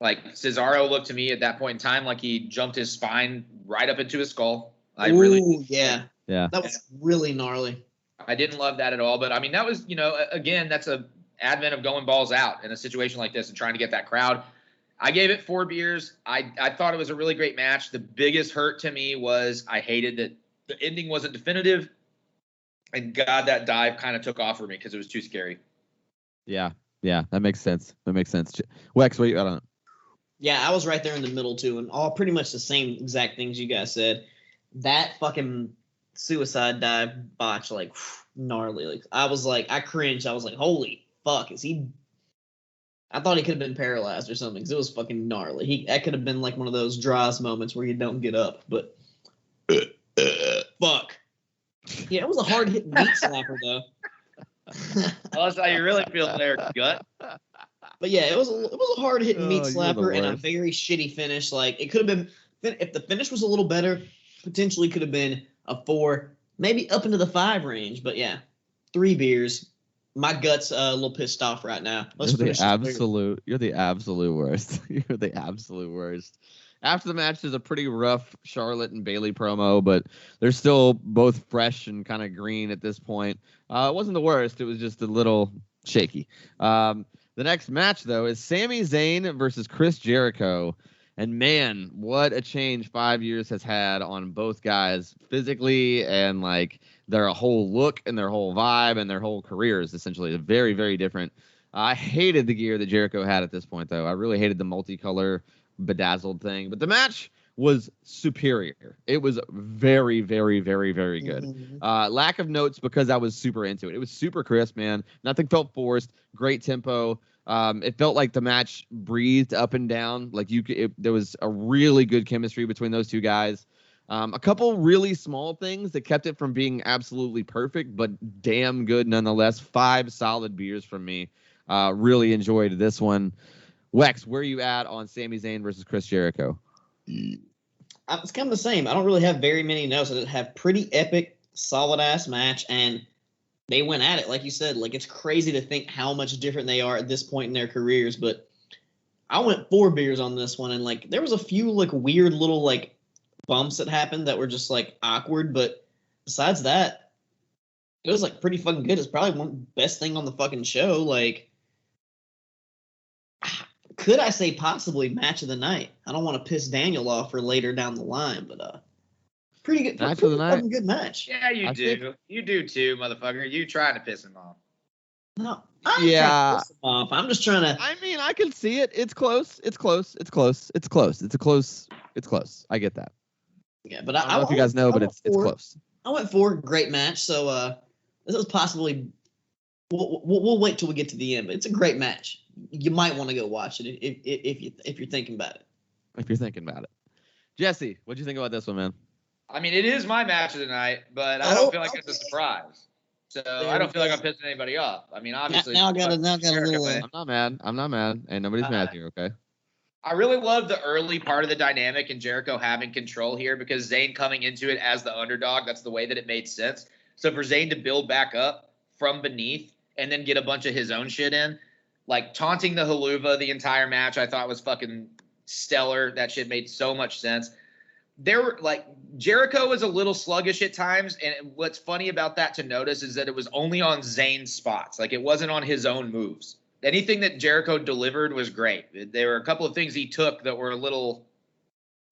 Cesaro looked to me at that point in time like he jumped his spine right up into his skull. Yeah. That was really gnarly. I didn't love that at all. But, I mean, that was, again, that's a advent of going balls out in a situation like this and trying to get that crowd. I gave it 4 beers. I thought it was a really great match. The biggest hurt to me was I hated that the ending wasn't definitive. And, God, that dive kind of took off for me because it was too scary. Yeah, that makes sense. Wex, what you got on it? Yeah, I was right there in the middle, too, and all pretty much the same exact things you guys said. That fucking suicide dive botch, gnarly. I cringed. I was like, holy fuck, is he... I thought he could have been paralyzed or something, because it was fucking gnarly. That could have been one of those Droz moments where you don't get up, but... fuck. Yeah, it was a hard hit meat slapper though. Well, that's how you really feel there, gut. But yeah, it was a hard hitting meat Oh, you're the slapper and a worst. very shitty finish. Like it could have been if the finish was a little better, potentially could have been a 4, maybe up into the 5 range. But yeah, 3 beers. My gut's a little pissed off right now. Let's finish this beer. You're the absolute worst. You're the absolute worst. After the match, there's a pretty rough Charlotte and Bayley promo, but they're still both fresh and kind of green at this point. It wasn't the worst. It was just a little shaky. The next match, though, is Sami Zayn versus Chris Jericho. And, man, what a change 5 years has had on both guys physically and, like, their whole look and their whole vibe and their whole careers, essentially. Very, very different. I hated the gear that Jericho had at this point, though. I really hated the multicolor bedazzled thing. But the match was superior. It was very, very, very, very good. Mm-hmm. Lack of notes because I was super into it. It was super crisp, man. Nothing felt forced. Great tempo. It felt like the match breathed up and down. Like there was a really good chemistry between those two guys. A couple really small things that kept it from being absolutely perfect, but damn good nonetheless. 5 solid beers from me. Really enjoyed this one. Wex, where are you at on Sami Zayn versus Chris Jericho? It's kind of the same. I don't really have very many notes. I just have pretty epic, solid-ass match, and they went at it, like you said. Like, it's crazy to think how much different they are at this point in their careers, but I went 4 beers on this one, and, like, there was a few, like, weird little, like, bumps that happened that were just, like, awkward, but besides that, it was, like, pretty fucking good. It's probably one best thing on the fucking show. Like, could I say possibly match of the night? I don't want to piss Daniel off for later down the line, but pretty good Match of the night. Good match. Yeah, you do. You do too, motherfucker. You trying to piss him off. No, I'm trying to piss him off. I'm just trying to. I mean, I can see it. It's close. It's close. It's close. It's close. It's close. It's close. I get that. Yeah, but I don't know if you guys know, but it's close. I went 4, great match. So this is possibly. We'll wait till we get to the end, but it's a great match. You might want to go watch it if you're thinking about it. If you're thinking about it, Jesse, what'd you think about this one, man? I mean, it is my match of the night, but I don't feel like it's a surprise. So I don't feel like I'm pissing anybody off. I mean, obviously. Now I got a little. I'm not mad. And nobody's mad here, okay? I really love the early part of the dynamic and Jericho having control here because Zayn coming into it as the underdog, that's the way that it made sense. So for Zayn to build back up from beneath and then get a bunch of his own shit in, like taunting the haluva the entire match, I thought was fucking stellar. That shit made so much sense. Jericho was a little sluggish at times, and what's funny about that to notice is that it was only on Zayn's spots. Like, it wasn't on his own moves. Anything that Jericho delivered was great. There were a couple of things he took that were a little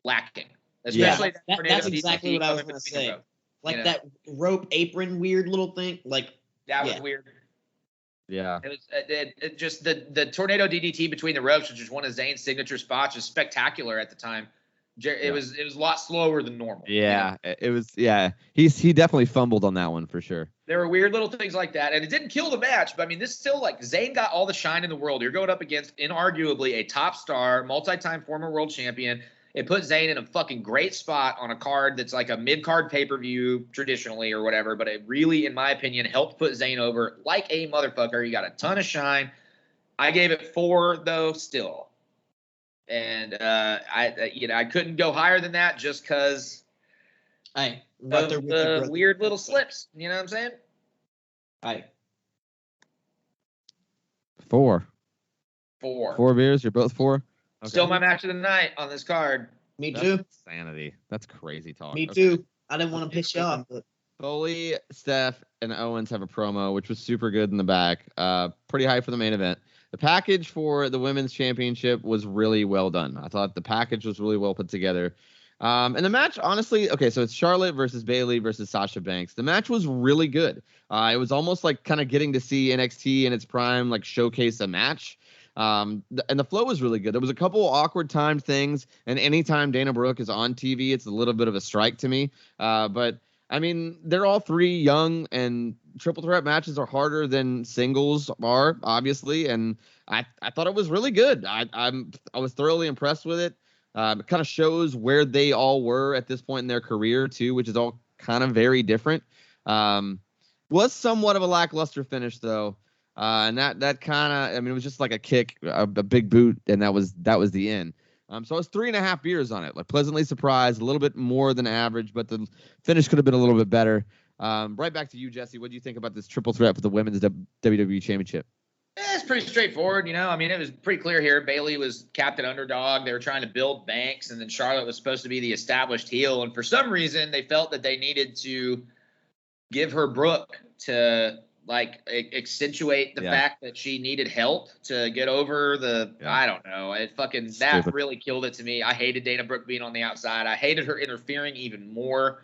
lacking. Especially that's exactly what I was going to say. Like that rope apron weird little thing. Like that was weird. Yeah. It just the tornado DDT between the ropes, which is one of Zayn's signature spots, was spectacular at the time. It was a lot slower than normal. Yeah, it was. Yeah, he definitely fumbled on that one for sure. There were weird little things like that, and it didn't kill the match. But I mean, this still, like, Zayn got all the shine in the world. You're going up against inarguably a top star, multi-time former world champion. It put Zayn in a fucking great spot on a card that's like a mid-card pay-per-view traditionally or whatever. But it really, in my opinion, helped put Zayn over like a motherfucker. He got a ton of shine. I gave it 4 though, still. And I couldn't go higher than that just because the weird little slips. You know what I'm saying? Aye. 4 beers. You're both 4. Okay. Still my match of the night on this card. Me too. That's insanity. That's crazy talk. Me too. I didn't want to piss you off, but Foley, Seth, and Owens have a promo, which was super good in the back. Pretty high for the main event. The package for the women's championship was really well done. I thought the package was really well put together. And the match, honestly, okay, so it's Charlotte versus Bayley versus Sasha Banks. The match was really good. It was almost like kind of getting to see NXT in its prime, like showcase a match. And the flow was really good. There was a couple awkward timed things, and anytime Dana Brooke is on TV, it's a little bit of a strike to me. But I mean, they're all 3 young, and triple threat matches are harder than singles are, obviously. And I thought it was really good. I was thoroughly impressed with it. It kind of shows where they all were at this point in their career too, which is all kind of very different. Was somewhat of a lackluster finish though. And that kind of, I mean, it was just like a kick, a big boot, and that was the end. So I was 3.5 beers on it, like pleasantly surprised, a little bit more than average, but the finish could have been a little bit better. Right back to you, Jesse. What do you think about this triple threat for the women's WWE Championship? It's pretty straightforward, I mean, it was pretty clear here. Bayley was captain underdog. They were trying to build Banks, and then Charlotte was supposed to be the established heel. And for some reason, they felt that they needed to give her Brooke to like accentuate the fact that she needed help to get over the, I don't know. It fucking, that really killed it to me. I hated Dana Brooke being on the outside. I hated her interfering even more.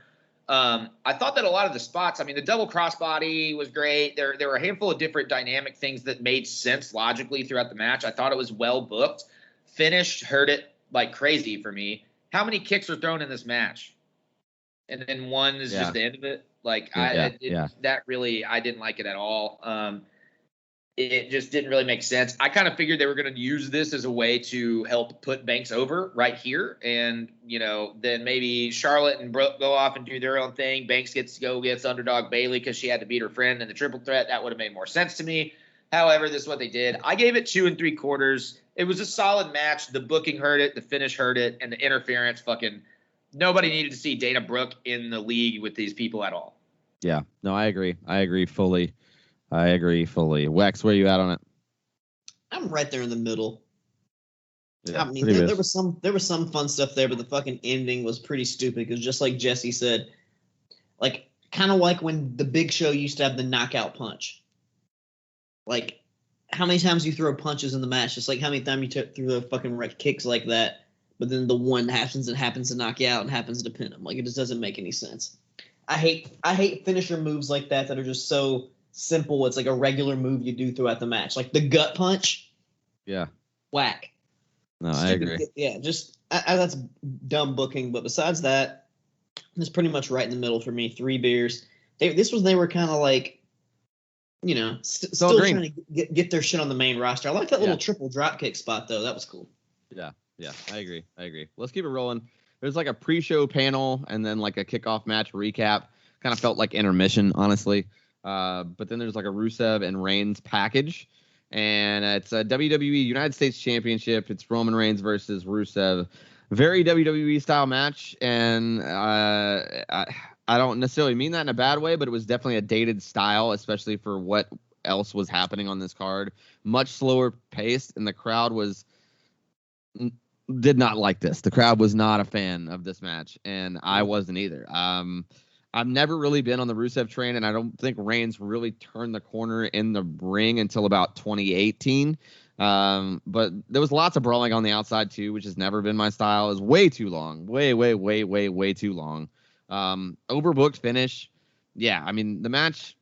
I thought that a lot of the spots, I mean, the double crossbody was great. There were a handful of different dynamic things that made sense logically throughout the match. I thought it was well booked. Finished hurt it like crazy for me. How many kicks were thrown in this match? And then one is just the end of it. Like, that really, I didn't like it at all. It just didn't really make sense. I kind of figured they were going to use this as a way to help put Banks over right here. And, then maybe Charlotte and Brooke go off and do their own thing. Banks gets to go against underdog Bayley because she had to beat her friend in the triple threat. That would have made more sense to me. However, this is what they did. I gave it 2 3/4. It was a solid match. The booking hurt it. The finish hurt it. And the interference fucking nobody needed to see Dana Brooke in the league with these people at all. Yeah, no, I agree. I agree fully. Wex, where you at on it? I'm right there in the middle. Yeah, I mean, there was some fun stuff there, but the fucking ending was pretty stupid because just like Jesse said, like kind of like when the Big Show used to have the knockout punch. Like, how many times you throw punches in the match? Just like how many times you threw the fucking kicks like that, but then the one happens to knock you out and happens to pin him. Like, it just doesn't make any sense. I hate finisher moves like that are just so simple. It's like a regular move you do throughout the match, like the gut punch. Yeah. Whack. No, I agree. Yeah, just that's dumb booking. But besides that, it's pretty much right in the middle for me. 3 beers. They were kind of like, still trying to get their shit on the main roster. I like that little triple drop kick spot though. That was cool. Yeah, I agree. Let's keep it rolling. There's like a pre-show panel and then like a kickoff match recap. Kind of felt like intermission, honestly. But then there's like a Rusev and Reigns package. And it's a WWE United States Championship. It's Roman Reigns versus Rusev. Very WWE style match. And I don't necessarily mean that in a bad way, but it was definitely a dated style, especially for what else was happening on this card. Much slower paced, and the crowd did not like this. The crowd was not a fan of this match, and I wasn't either. I've never really been on the Rusev train, and I don't think Reigns really turned the corner in the ring until about 2018. But there was lots of brawling on the outside too, which has never been my style. It was way too long, way too long. Overbooked finish. Yeah, I mean the match,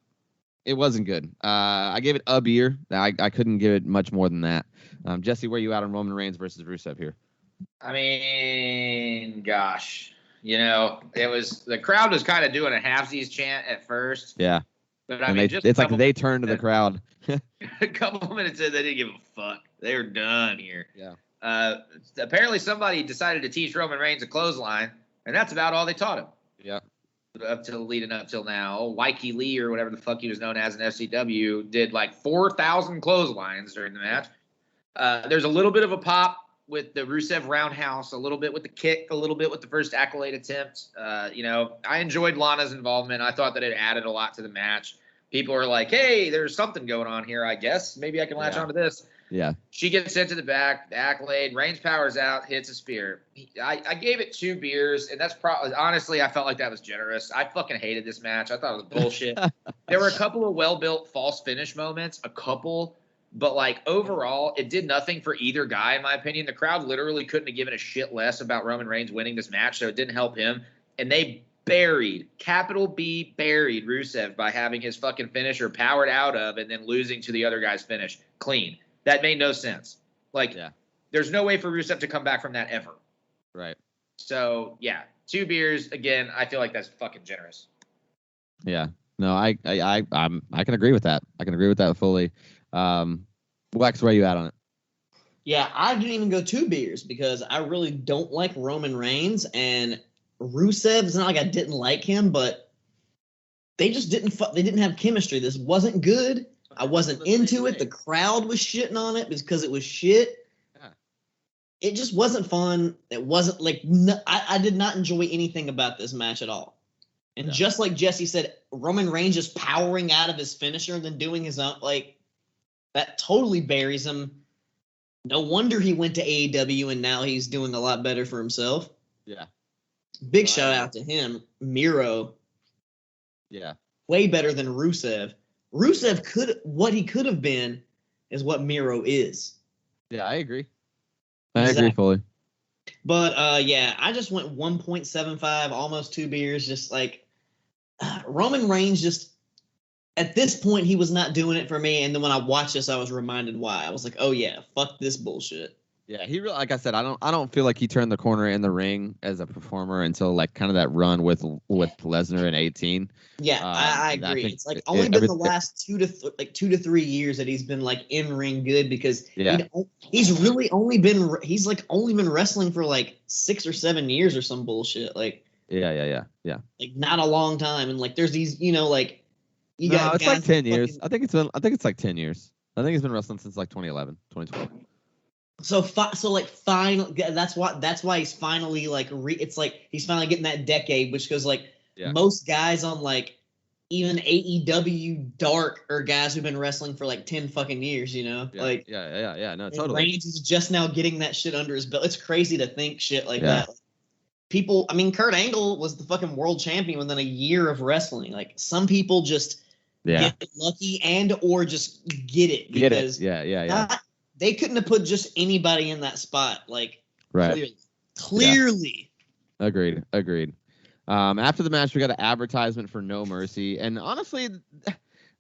it wasn't good. I gave it a beer. I couldn't give it much more than that. Jesse, where you at on Roman Reigns versus Rusev here? I mean, gosh, the crowd was kind of doing a halfsies chant at first. Yeah. But it's like they turned to the crowd. A couple of minutes in, they didn't give a fuck. They were done here. Yeah. Apparently somebody decided to teach Roman Reigns a clothesline, and that's about all they taught him. Yeah. Leading up till now. Waikiki Lee, or whatever the fuck he was known as in FCW, did like 4,000 clotheslines during the match. There's a little bit of a pop with the Rusev roundhouse, a little bit with the kick, a little bit with the first accolade attempt. I enjoyed Lana's involvement. I thought that it added a lot to the match. People are like, hey, there's something going on here, I guess. Maybe I can latch onto this. Yeah. She gets sent to the back, the accolade, Reigns powers out, hits a spear. I gave it 2 beers, and that's probably, honestly, I felt like that was generous. I fucking hated this match. I thought it was bullshit. There were a couple of well-built false finish moments, but like overall, it did nothing for either guy, in my opinion. The crowd literally couldn't have given a shit less about Roman Reigns winning this match, so it didn't help him. And they buried, capital B, buried Rusev by having his fucking finisher powered out of and then losing to the other guy's finish clean. That made no sense. There's no way for Rusev to come back from that ever. Right. So, 2 beers. Again, I feel like that's fucking generous. Yeah. No, I can agree with that. I can agree with that fully. Wax, where you at on it? Yeah, I didn't even go 2 beers because I really don't like Roman Reigns, and Rusev, it's not like I didn't like him, but they just didn't have chemistry. This wasn't good. I wasn't into it. The crowd was shitting on it because it was shit. Yeah. It just wasn't fun. It wasn't like I did not enjoy anything about this match at all. And just like Jesse said, Roman Reigns just powering out of his finisher and then doing his own, like, that totally buries him. No wonder he went to AEW and now he's doing a lot better for himself. Yeah. Big shout out to him. Miro. Yeah. Way better than Rusev. What he could have been is what Miro is. Yeah, I agree. I agree fully. But I just went 1.75, almost 2 beers. Just like Roman Reigns, just at this point, he was not doing it for me. And then when I watched this, I was reminded why. I was like, oh yeah, fuck this bullshit. Yeah, he really, like I said, I don't feel like he turned the corner in the ring as a performer until like kind of that run with Lesnar in 18. Yeah, I agree. It's like only been the last 2 to 3 years that he's been like in ring good because he's really only been wrestling for like 6 or 7 years or some bullshit. Like yeah. Like not a long time, and like there's these like it's like 10 years. I think it's like 10 years. I think he's been wrestling since like 2011, 2012. Finally, that's why he's finally like it's like he's finally getting that decade, which goes like most guys on like even AEW Dark are guys who've been wrestling for like 10 fucking years, no, totally. Reigns is just now getting that shit under his belt. It's crazy to think shit like that. People, I mean, Kurt Angle was the fucking world champion within a year of wrestling. Like some people just get lucky and or just get it because they couldn't have put just anybody in that spot. Like clearly. Yeah. Agreed. After the match, we got an advertisement for No Mercy, and honestly,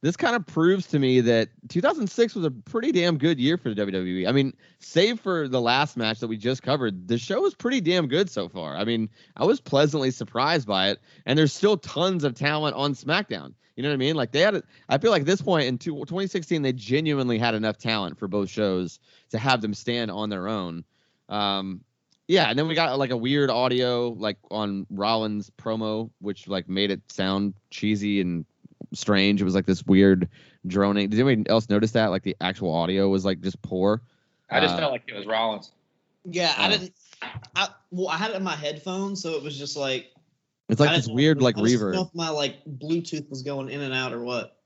this kind of proves to me that 2006 was a pretty damn good year for the WWE. I mean, save for the last match that we just covered, the show was pretty damn good so far. I mean, I was pleasantly surprised by it, and there's still tons of talent on SmackDown. You know what I mean? Like I feel like at this point in 2016, they genuinely had enough talent for both shows to have them stand on their own. And then we got like a weird audio like on Rollins promo, which like made it sound cheesy and strange. It was like this weird droning. Did anybody else notice that? Like the actual audio was like just poor. I just felt like it was Rollins. Yeah, I didn't. I had it in my headphones, so it was just like. It's like this weird like reverb. I didn't know if my like Bluetooth was going in and out or what.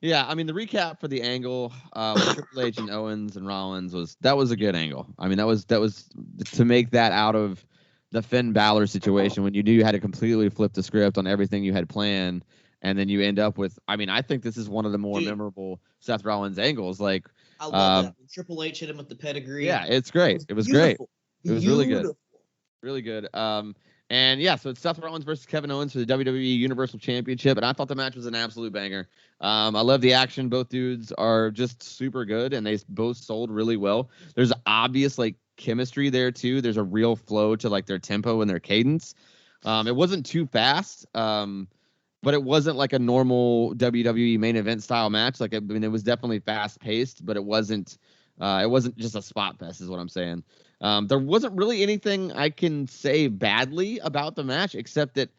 Yeah, I mean the recap for the angle with Triple H and Owens and Rollins was a good angle. I mean that was to make that out of the Finn Balor situation when you knew you had to completely flip the script on everything you had planned, and then you end up with. I mean I think this is one of the more memorable Seth Rollins angles. Like I love that when Triple H hit him with the pedigree. Yeah, it's great. It was great. It was really good. Really good. So it's Seth Rollins versus Kevin Owens for the WWE Universal Championship, and I thought the match was an absolute banger. I love the action. Both dudes are just super good, and they both sold really well. There's obvious like chemistry there too. There's a real flow to like their tempo and their cadence. It wasn't too fast, but it wasn't like a normal WWE main event style match. Like it was definitely fast paced, but it wasn't just a spot fest, is what I'm saying. There wasn't really anything I can say badly about the match, except that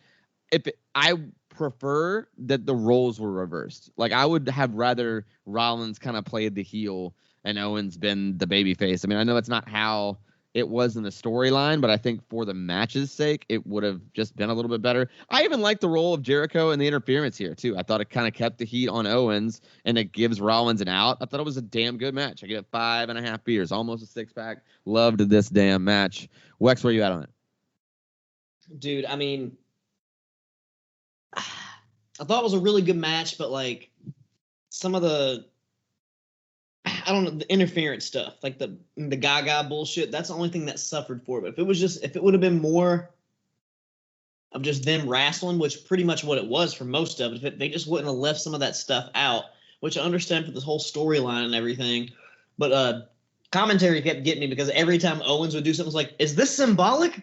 I prefer that the roles were reversed. Like I would have rather Rollins kind of played the heel and Owens been the babyface. I mean, I know that's not how it was in the storyline, but I think for the match's sake, it would have just been a little bit better. I even like the role of Jericho and the interference here too. I thought it kind of kept the heat on Owens and it gives Rollins an out. I thought it was a damn good match. I give it 5.5 beers, almost a 6-pack. Loved this damn match. Wex, where you at on it? Dude, I mean, I thought it was a really good match, but like some of the the interference stuff, like the Gaga bullshit, that's the only thing that suffered for it. But if it would have been more of just them wrestling, which pretty much what it was for most of it, if they just wouldn't have left some of that stuff out, which I understand for this whole storyline and everything. But commentary kept getting me because every time Owens would do something, it was like, is this symbolic?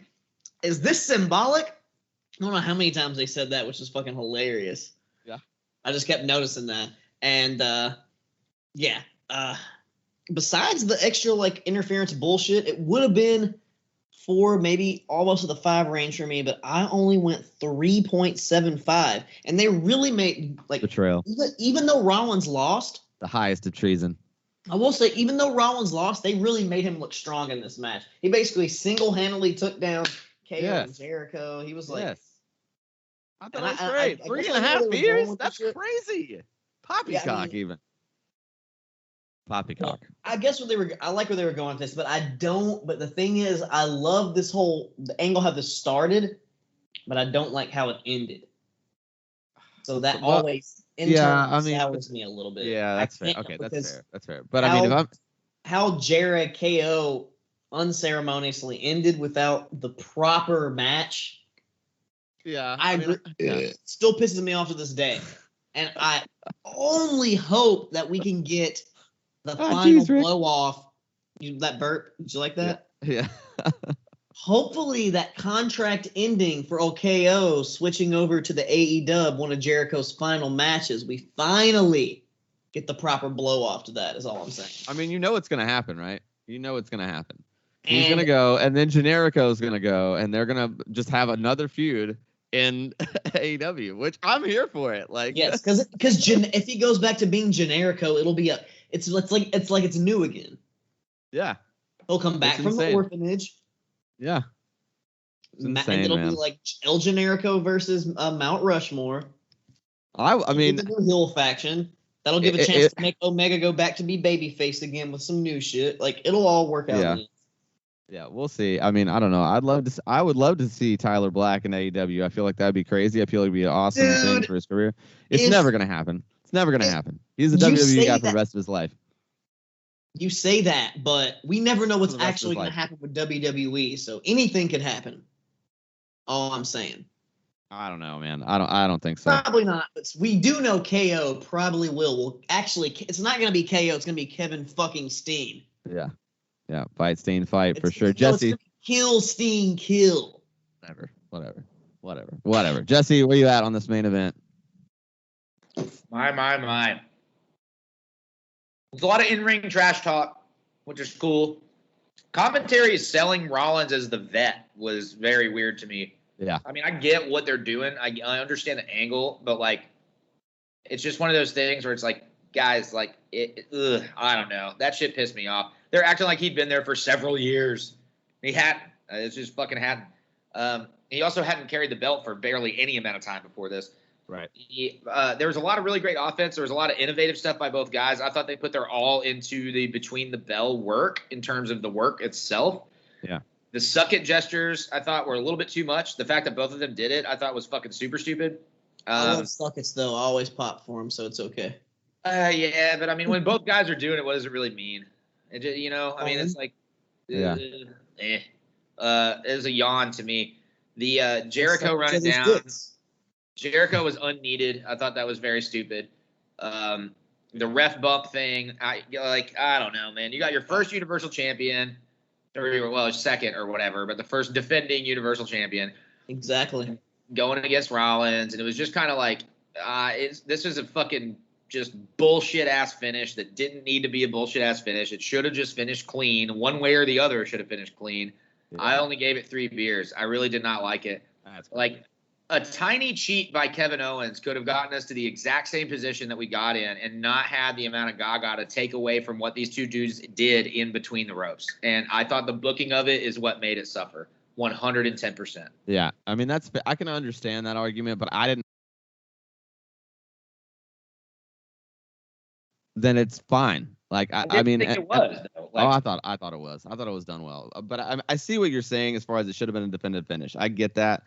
Is this symbolic? I don't know how many times they said that, which is fucking hilarious. Yeah. I just kept noticing that. And besides the extra like interference bullshit, it would have been 4, maybe almost to the 5 range for me, but I only went 3.75. And they really made, like, Betrayal. Even though Rollins lost, The highest of treason. I will say, even though Rollins lost, they really made him look strong in this match. He basically single-handedly took down KO and Jericho. He was like, Yes. I thought And that was great. I 3.5 guess years? That's crazy. Poppycock, even. Poppycock. I guess I like where they were going with this, but I don't. But the thing is, I love this the angle how this started, but I don't like how it ended. So that always sours me a little bit. Yeah, that's fair. Okay, that's fair. That's fair. But I mean, how Jared KO unceremoniously ended without the proper match. Yeah, I agree. It still pisses me off to this day, and I only hope that we can get the final blow off. That burp? Did you like that? Yeah. Hopefully, that contract ending for OKO switching over to the AEW, one of Jericho's final matches, we finally get the proper blow off to that. Is all I'm saying. I mean, you know what's gonna happen, right? You know what's gonna happen. He's gonna go, and then Jericho's gonna go, and they're gonna just have another feud in AEW, which I'm here for it. Like, yes, because if he goes back to being Generico, it'll be it's like it's new again. Yeah, he'll come back from the orphanage. Yeah, and it'll be like El Generico versus Mount Rushmore. I mean, the new heel faction that'll give a chance to make Omega go back to be babyface again with some new shit. Like, it'll all work out. Yeah, we'll see. I mean, I don't know. I would love to see Tyler Black in AEW. I feel like that'd be crazy. I feel like it'd be an awesome thing for his career. It's never gonna happen. It's never gonna happen. He's a WWE guy for the rest of his life. You say that, but we never know what's actually gonna happen with WWE. So anything could happen. All I'm saying. I don't know, man. I don't think so. Probably not. But we do know KO probably will. Well, actually, it's not gonna be KO. It's gonna be Kevin fucking Steen. Yeah. Yeah, fight Steen, fight for sure. Jesse, kill Steen, kill. Whatever. Jesse, where you at on this main event? My. There's a lot of in-ring trash talk, which is cool. Commentary is selling Rollins as the vet was very weird to me. Yeah. I mean, I get what they're doing. I understand the angle, but like, it's just one of those things where it's like, guys, like, I don't know. That shit pissed me off. They're acting like he'd been there for several years. He hadn't. It's just fucking hadn't. He also hadn't carried the belt for barely any amount of time before this. Right. There was a lot of really great offense. There was a lot of innovative stuff by both guys. I thought they put their all into the between the bell work in terms of the work itself. Yeah. The suck it gestures I thought were a little bit too much. The fact that both of them did it I thought was fucking super stupid. I love suck it's though. I always pop for them, so it's okay. Yeah, but I mean, when both guys are doing it, what does it really mean? It just, I mean, it's like, it was a yawn to me. The Jericho running down. Jericho was unneeded. I thought that was very stupid. The ref bump thing, I don't know, man. You got your first Universal Champion, or second or whatever, but the first defending Universal Champion. Exactly. Going against Rollins, and it was just kind of like, this was a fucking just bullshit ass finish that didn't need to be a bullshit ass finish. It should have just finished clean. One way or the other should have finished clean. Yeah. I only gave it 3 beers. I really did not like it. Like, a tiny cheat by Kevin Owens could have gotten us to the exact same position that we got in and not had the amount of gaga to take away from what these two dudes did in between the ropes. And I thought the booking of it is what made it suffer 110%. Yeah. I mean, I can understand that argument, but I didn't. Then it's fine. Like, I mean, think it was, though. Like, I thought it was. I thought it was done well. But I see what you're saying as far as it should have been a definitive finish. I get that.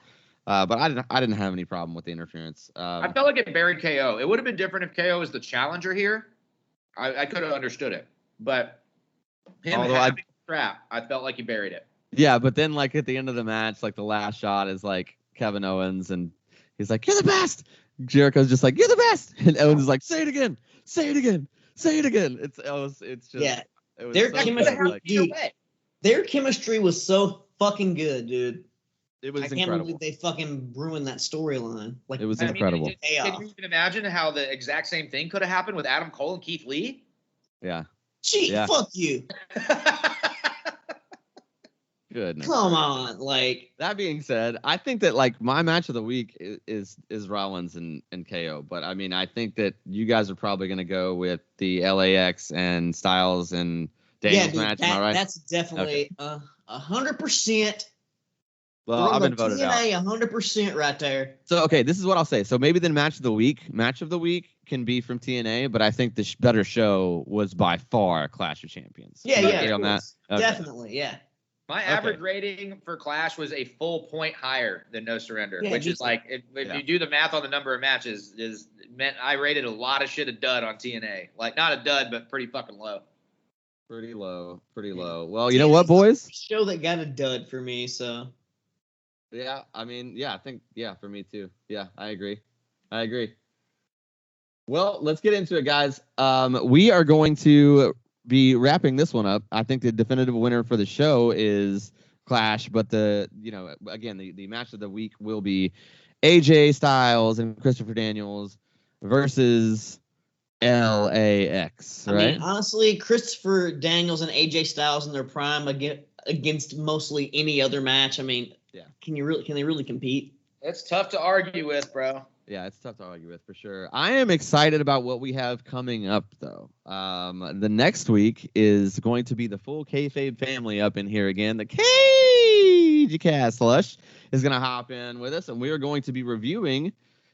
But I didn't have any problem with the interference. I felt like it buried KO. It would have been different if KO was the challenger here. I could have understood it. But him having the strap, I felt like he buried it. Yeah, but then like at the end of the match, like the last shot is like Kevin Owens, and he's like, "You're the best." Jericho's just like, "You're the best," and Owens is like, "Say it again, say it again, say it again." It's just their chemistry was so fucking good, dude. It was incredible. I can't believe they fucking ruined that storyline. Like, it was incredible. Can you even imagine how the exact same thing could have happened with Adam Cole and Keith Lee? Yeah. Gee, fuck you. Goodness. Come on, like. That being said, I think that like my match of the week is Rollins and KO. But I mean, I think that you guys are probably going to go with the LAX and Styles and Daniels match. Am I right? That's definitely 100%. Well, I've been voted out. TNA 100% right there. So, okay, this is what I'll say. So maybe the match of the week can be from TNA, but I think the better show was by far Clash of Champions. Yeah, on that? Okay. Definitely, yeah. My average rating for Clash was a full point higher than No Surrender, which is like, if you do the math on the number of matches, meant I rated a lot of shit a dud on TNA. Like, not a dud, but pretty fucking low. Pretty low. Well, you know what, boys? Show that got a dud for me, so. Yeah, I mean, I think, for me too. Yeah, I agree. Well, let's get into it, guys. We are going to be wrapping this one up. I think the definitive winner for the show is Clash, but the match of the week will be AJ Styles and Christopher Daniels versus LAX, right? I mean, honestly, Christopher Daniels and AJ Styles in their prime against mostly any other match. I mean, can they really compete? It's tough to argue with, bro. Yeah, it's tough to argue with for sure. I am excited about what we have coming up, though. The next week is going to be the full kayfabe family up in here again. The Cage Cast Slush is going to hop in with us, and we are going to be reviewing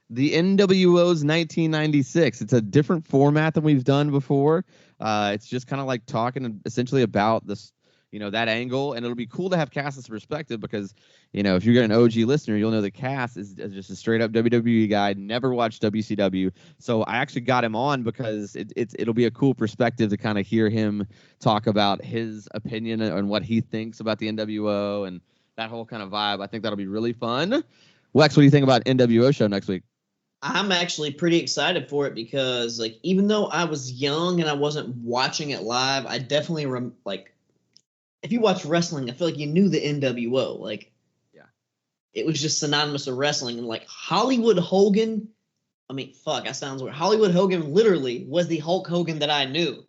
the NWO's 1996. It's a different format than we've done before. It's just kind of like talking essentially about this, that angle, and it'll be cool to have Cass's perspective because, if you're an OG listener, you'll know that Cass is just a straight up WWE guy, never watched WCW. So I actually got him on because it'll be a cool perspective to kind of hear him talk about his opinion on what he thinks about the NWO and that whole kind of vibe. I think that'll be really fun. Lex, what do you think about NWO show next week? I'm actually pretty excited for it because, like, even though I was young and I wasn't watching it live, I definitely if you watch wrestling, I feel like you knew the NWO. Like, it was just synonymous with wrestling. And like Hollywood Hogan, that sounds weird. Hollywood Hogan literally was the Hulk Hogan that I knew.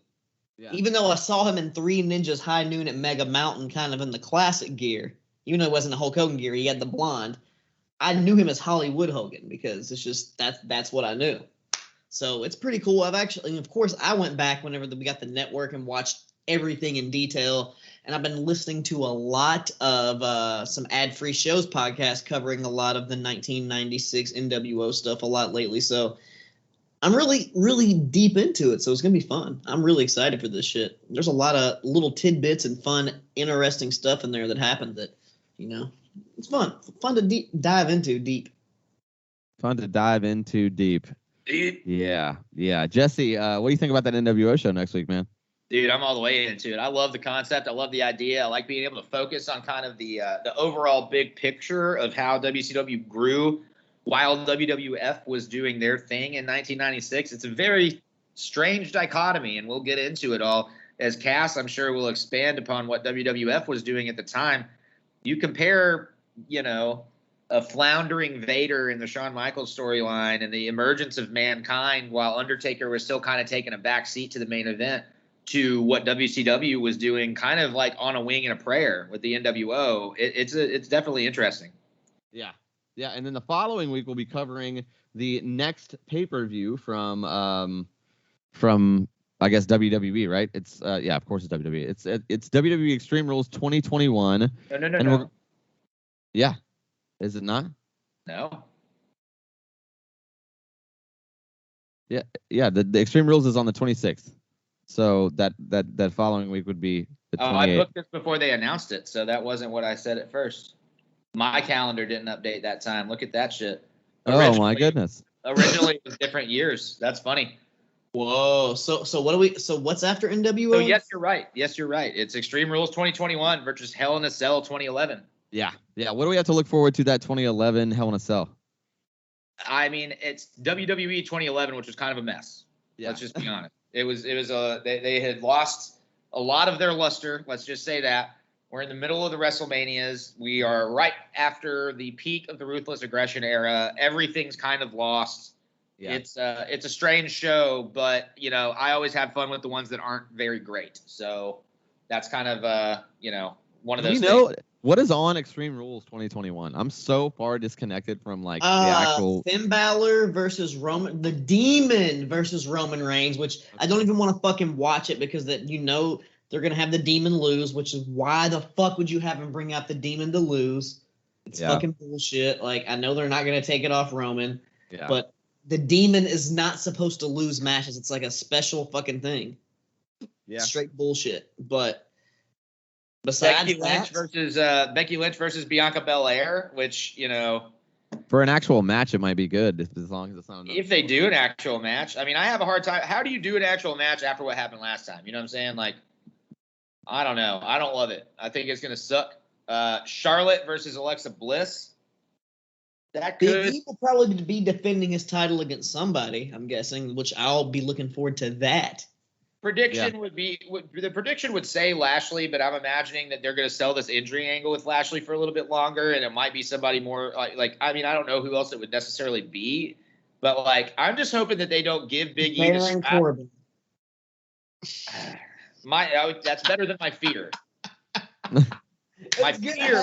Yeah. Even though I saw him in Three Ninjas High Noon at Mega Mountain, kind of in the classic gear, even though it wasn't the Hulk Hogan gear, he had the blonde. I knew him as Hollywood Hogan because it's just that's what I knew. So it's pretty cool. Of course, I went back whenever we got the network and watched everything in detail. And I've been listening to a lot of some ad-free shows podcasts covering a lot of the 1996 NWO stuff a lot lately. So I'm really, really deep into it. So it's going to be fun. I'm really excited for this shit. There's a lot of little tidbits and fun, interesting stuff in there that happened that, it's fun. Fun to dive into deep. Fun to dive into deep. Yeah. Jesse, what do you think about that NWO show next week, man? Dude, I'm all the way into it. I love the concept. I love the idea. I like being able to focus on kind of the overall big picture of how WCW grew while WWF was doing their thing in 1996. It's a very strange dichotomy, and we'll get into it all. As Cass, I'm sure, will expand upon what WWF was doing at the time. You compare, a floundering Vader in the Shawn Michaels storyline and the emergence of Mankind while Undertaker was still kind of taking a back seat to the main event, to what WCW was doing kind of like on a wing and a prayer with the NWO. It's definitely interesting. Yeah. And then the following week we'll be covering the next pay-per-view from I guess WWE, right? It's of course it's WWE. It's WWE Extreme Rules 2021. No. Yeah. Is it not? No. Yeah, the Extreme Rules is on the 26th. So that following week would be the 28th. I booked this before they announced it, so that wasn't what I said at first. My calendar didn't update that time. Look at that shit. Oh my goodness. Originally it was different years. That's funny. Whoa. So what's after NWO? So yes, you're right. It's Extreme Rules 2021 versus Hell in a Cell 2011. Yeah. What do we have to look forward to that 2011 Hell in a Cell? I mean, it's WWE 2011, which was kind of a mess. Yeah. Let's just be honest. It was they had lost a lot of their luster. Let's just say that. We're in the middle of the WrestleManias. We are right after the peak of the Ruthless Aggression era. Everything's kind of lost. Yeah. It's a strange show, but I always have fun with the ones that aren't very great. So that's kind of one of those things. What is on Extreme Rules 2021? I'm so far disconnected from like the actual Finn Balor versus Roman, the Demon versus Roman Reigns, which I don't even want to fucking watch it because that they're gonna have the Demon lose, which is why the fuck would you have him bring out the Demon to lose? It's fucking bullshit. Like I know they're not gonna take it off Roman, but the Demon is not supposed to lose matches. It's like a special fucking thing. Yeah, straight bullshit. But besides Becky Lynch versus Bianca Belair, which for an actual match it might be good as long as it's not. If they do an actual match, I mean, I have a hard time. How do you do an actual match after what happened last time? You know what I'm saying? Like, I don't know. I don't love it. I think it's gonna suck. Charlotte versus Alexa Bliss. That could. Big E will probably be defending his title against somebody. I'm guessing, which I'll be looking forward to that. Prediction the prediction would say Lashley, but I'm imagining that they're going to sell this injury angle with Lashley for a little bit longer, and it might be somebody more like I mean, I don't know who else it would necessarily be, but like I'm just hoping that they don't give Big E the strap. That's better than my fear. My fear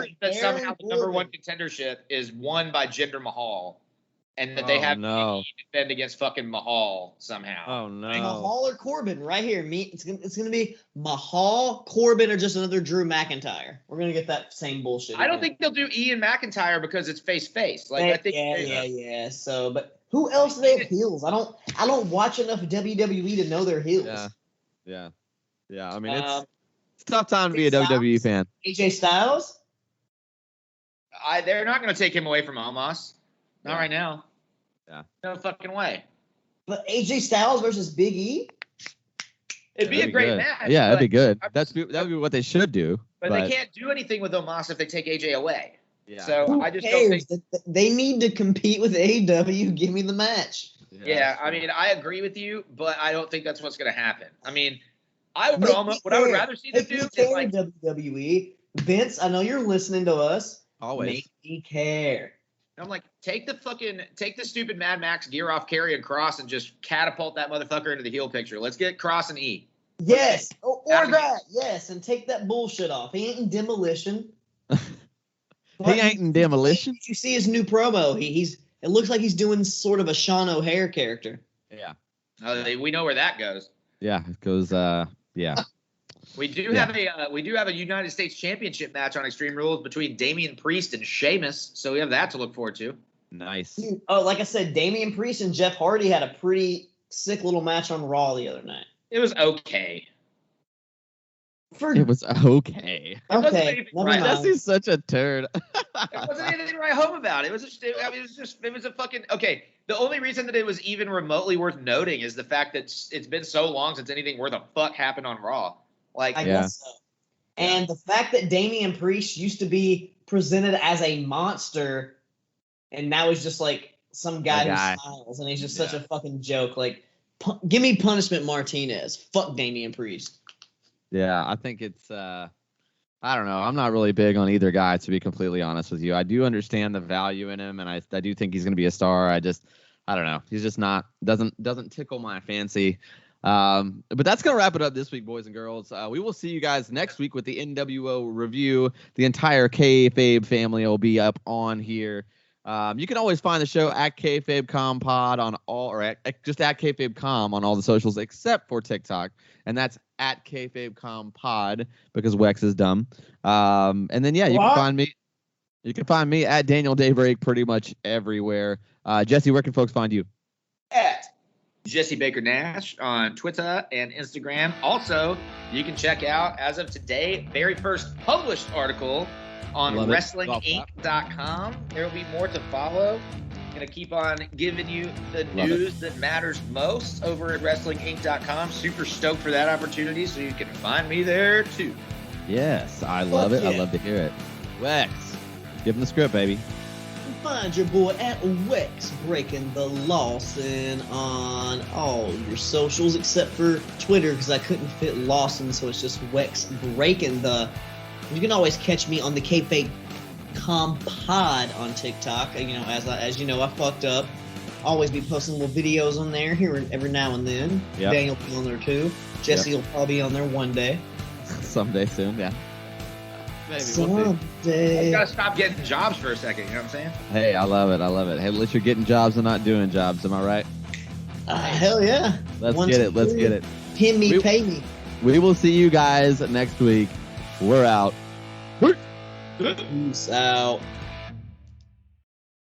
is that somehow the number one contendership is won by Jinder Mahal. And that they have to defend against fucking Mahal somehow. Oh no! Mahal or Corbin, right here. It's gonna be Mahal, Corbin, or just another Drew McIntyre. We're gonna get that same bullshit. I don't think they'll do Ian McIntyre because it's face. Like I think. Yeah. So, but who else do they have heels? I don't watch enough WWE to know their heels. Yeah. I mean, it's a tough time to be a WWE fan. AJ Styles. They're not gonna take him away from Omos. Not right now. Yeah. No fucking way. But AJ Styles versus Big E? It'd be a great match. Yeah, it'd be good. That would be what they should do. But they can't do anything with Omos if they take AJ away. Yeah. So I just don't think they need to compete with AEW. Give me the match. Yeah, I mean, I agree with you, but I don't think that's what's going to happen. I mean, what I would rather see them do is like WWE. Vince, I know you're listening to us. Always. Make me care. I'm like, take the stupid Mad Max gear off Karrion Kross and just catapult that motherfucker into the heel picture. Let's get Kross and E. Yes, or that. Yes, and take that bullshit off. He ain't in Demolition. He ain't in Demolition. You see his new promo. It looks like he's doing sort of a Sean O'Hare character. Yeah. We know where that goes. Yeah, it goes. Yeah. We do have a United States Championship match on Extreme Rules between Damian Priest and Sheamus, so we have that to look forward to. Nice. Oh, like I said, Damian Priest and Jeff Hardy had a pretty sick little match on Raw the other night. It was okay. It was okay. Okay, Jesse's such a turd. There wasn't anything to write home about. It was a fucking okay. The only reason that it was even remotely worth noting is the fact that it's been so long since anything worth a fuck happened on Raw. Like, I guess so. And the fact that Damian Priest used to be presented as a monster, and now he's just like some guy who smiles, and he's just such a fucking joke. Like, give me Punishment Martinez. Fuck Damian Priest. Yeah, I think it's. I don't know. I'm not really big on either guy, to be completely honest with you. I do understand the value in him, and I do think he's going to be a star. I don't know. He's just not doesn't tickle my fancy. But that's going to wrap it up this week, boys and girls. We will see you guys next week with the NWO review. The entire Kayfabe family will be up on here. You can always find the show at KayfabeComPod on all, or just at KayfabeCom on all the socials except for TikTok, and that's at KayfabeComPod because Wex is dumb. And then you can find me. You can find me at Daniel Daybreak pretty much everywhere. Jesse, where can folks find you? At Jesse Baker Nash on Twitter and Instagram. Also, you can check out, as of today, very first published article on WrestlingInc.com. There will be more to follow. Going to keep on giving you the news that matters most over at WrestlingInc.com. Super stoked for that opportunity, so you can find me there too. Yes, I love it. Yeah. I love to hear it. Wex, give him the script, baby. Find your boy at Wex Breaking the Lawson on all your socials except for Twitter because I couldn't fit Lawson, so it's just Wex Breaking the. You can always catch me on the Kayfabe Pod on TikTok. As you know, I fucked up. Always be posting little videos on there here every now and then. Yep. Daniel will be on there too. Jesse will probably be on there one day. Someday soon, yeah. Maybe. We'll see. You gotta stop getting jobs for a second. You know what I'm saying? Hey, I love it. I love it. Hey, at least you're getting jobs and not doing jobs. Am I right? Hell yeah. Let's get it. Let's get it. Pin me, pay me. We will see you guys next week. We're out. Peace out.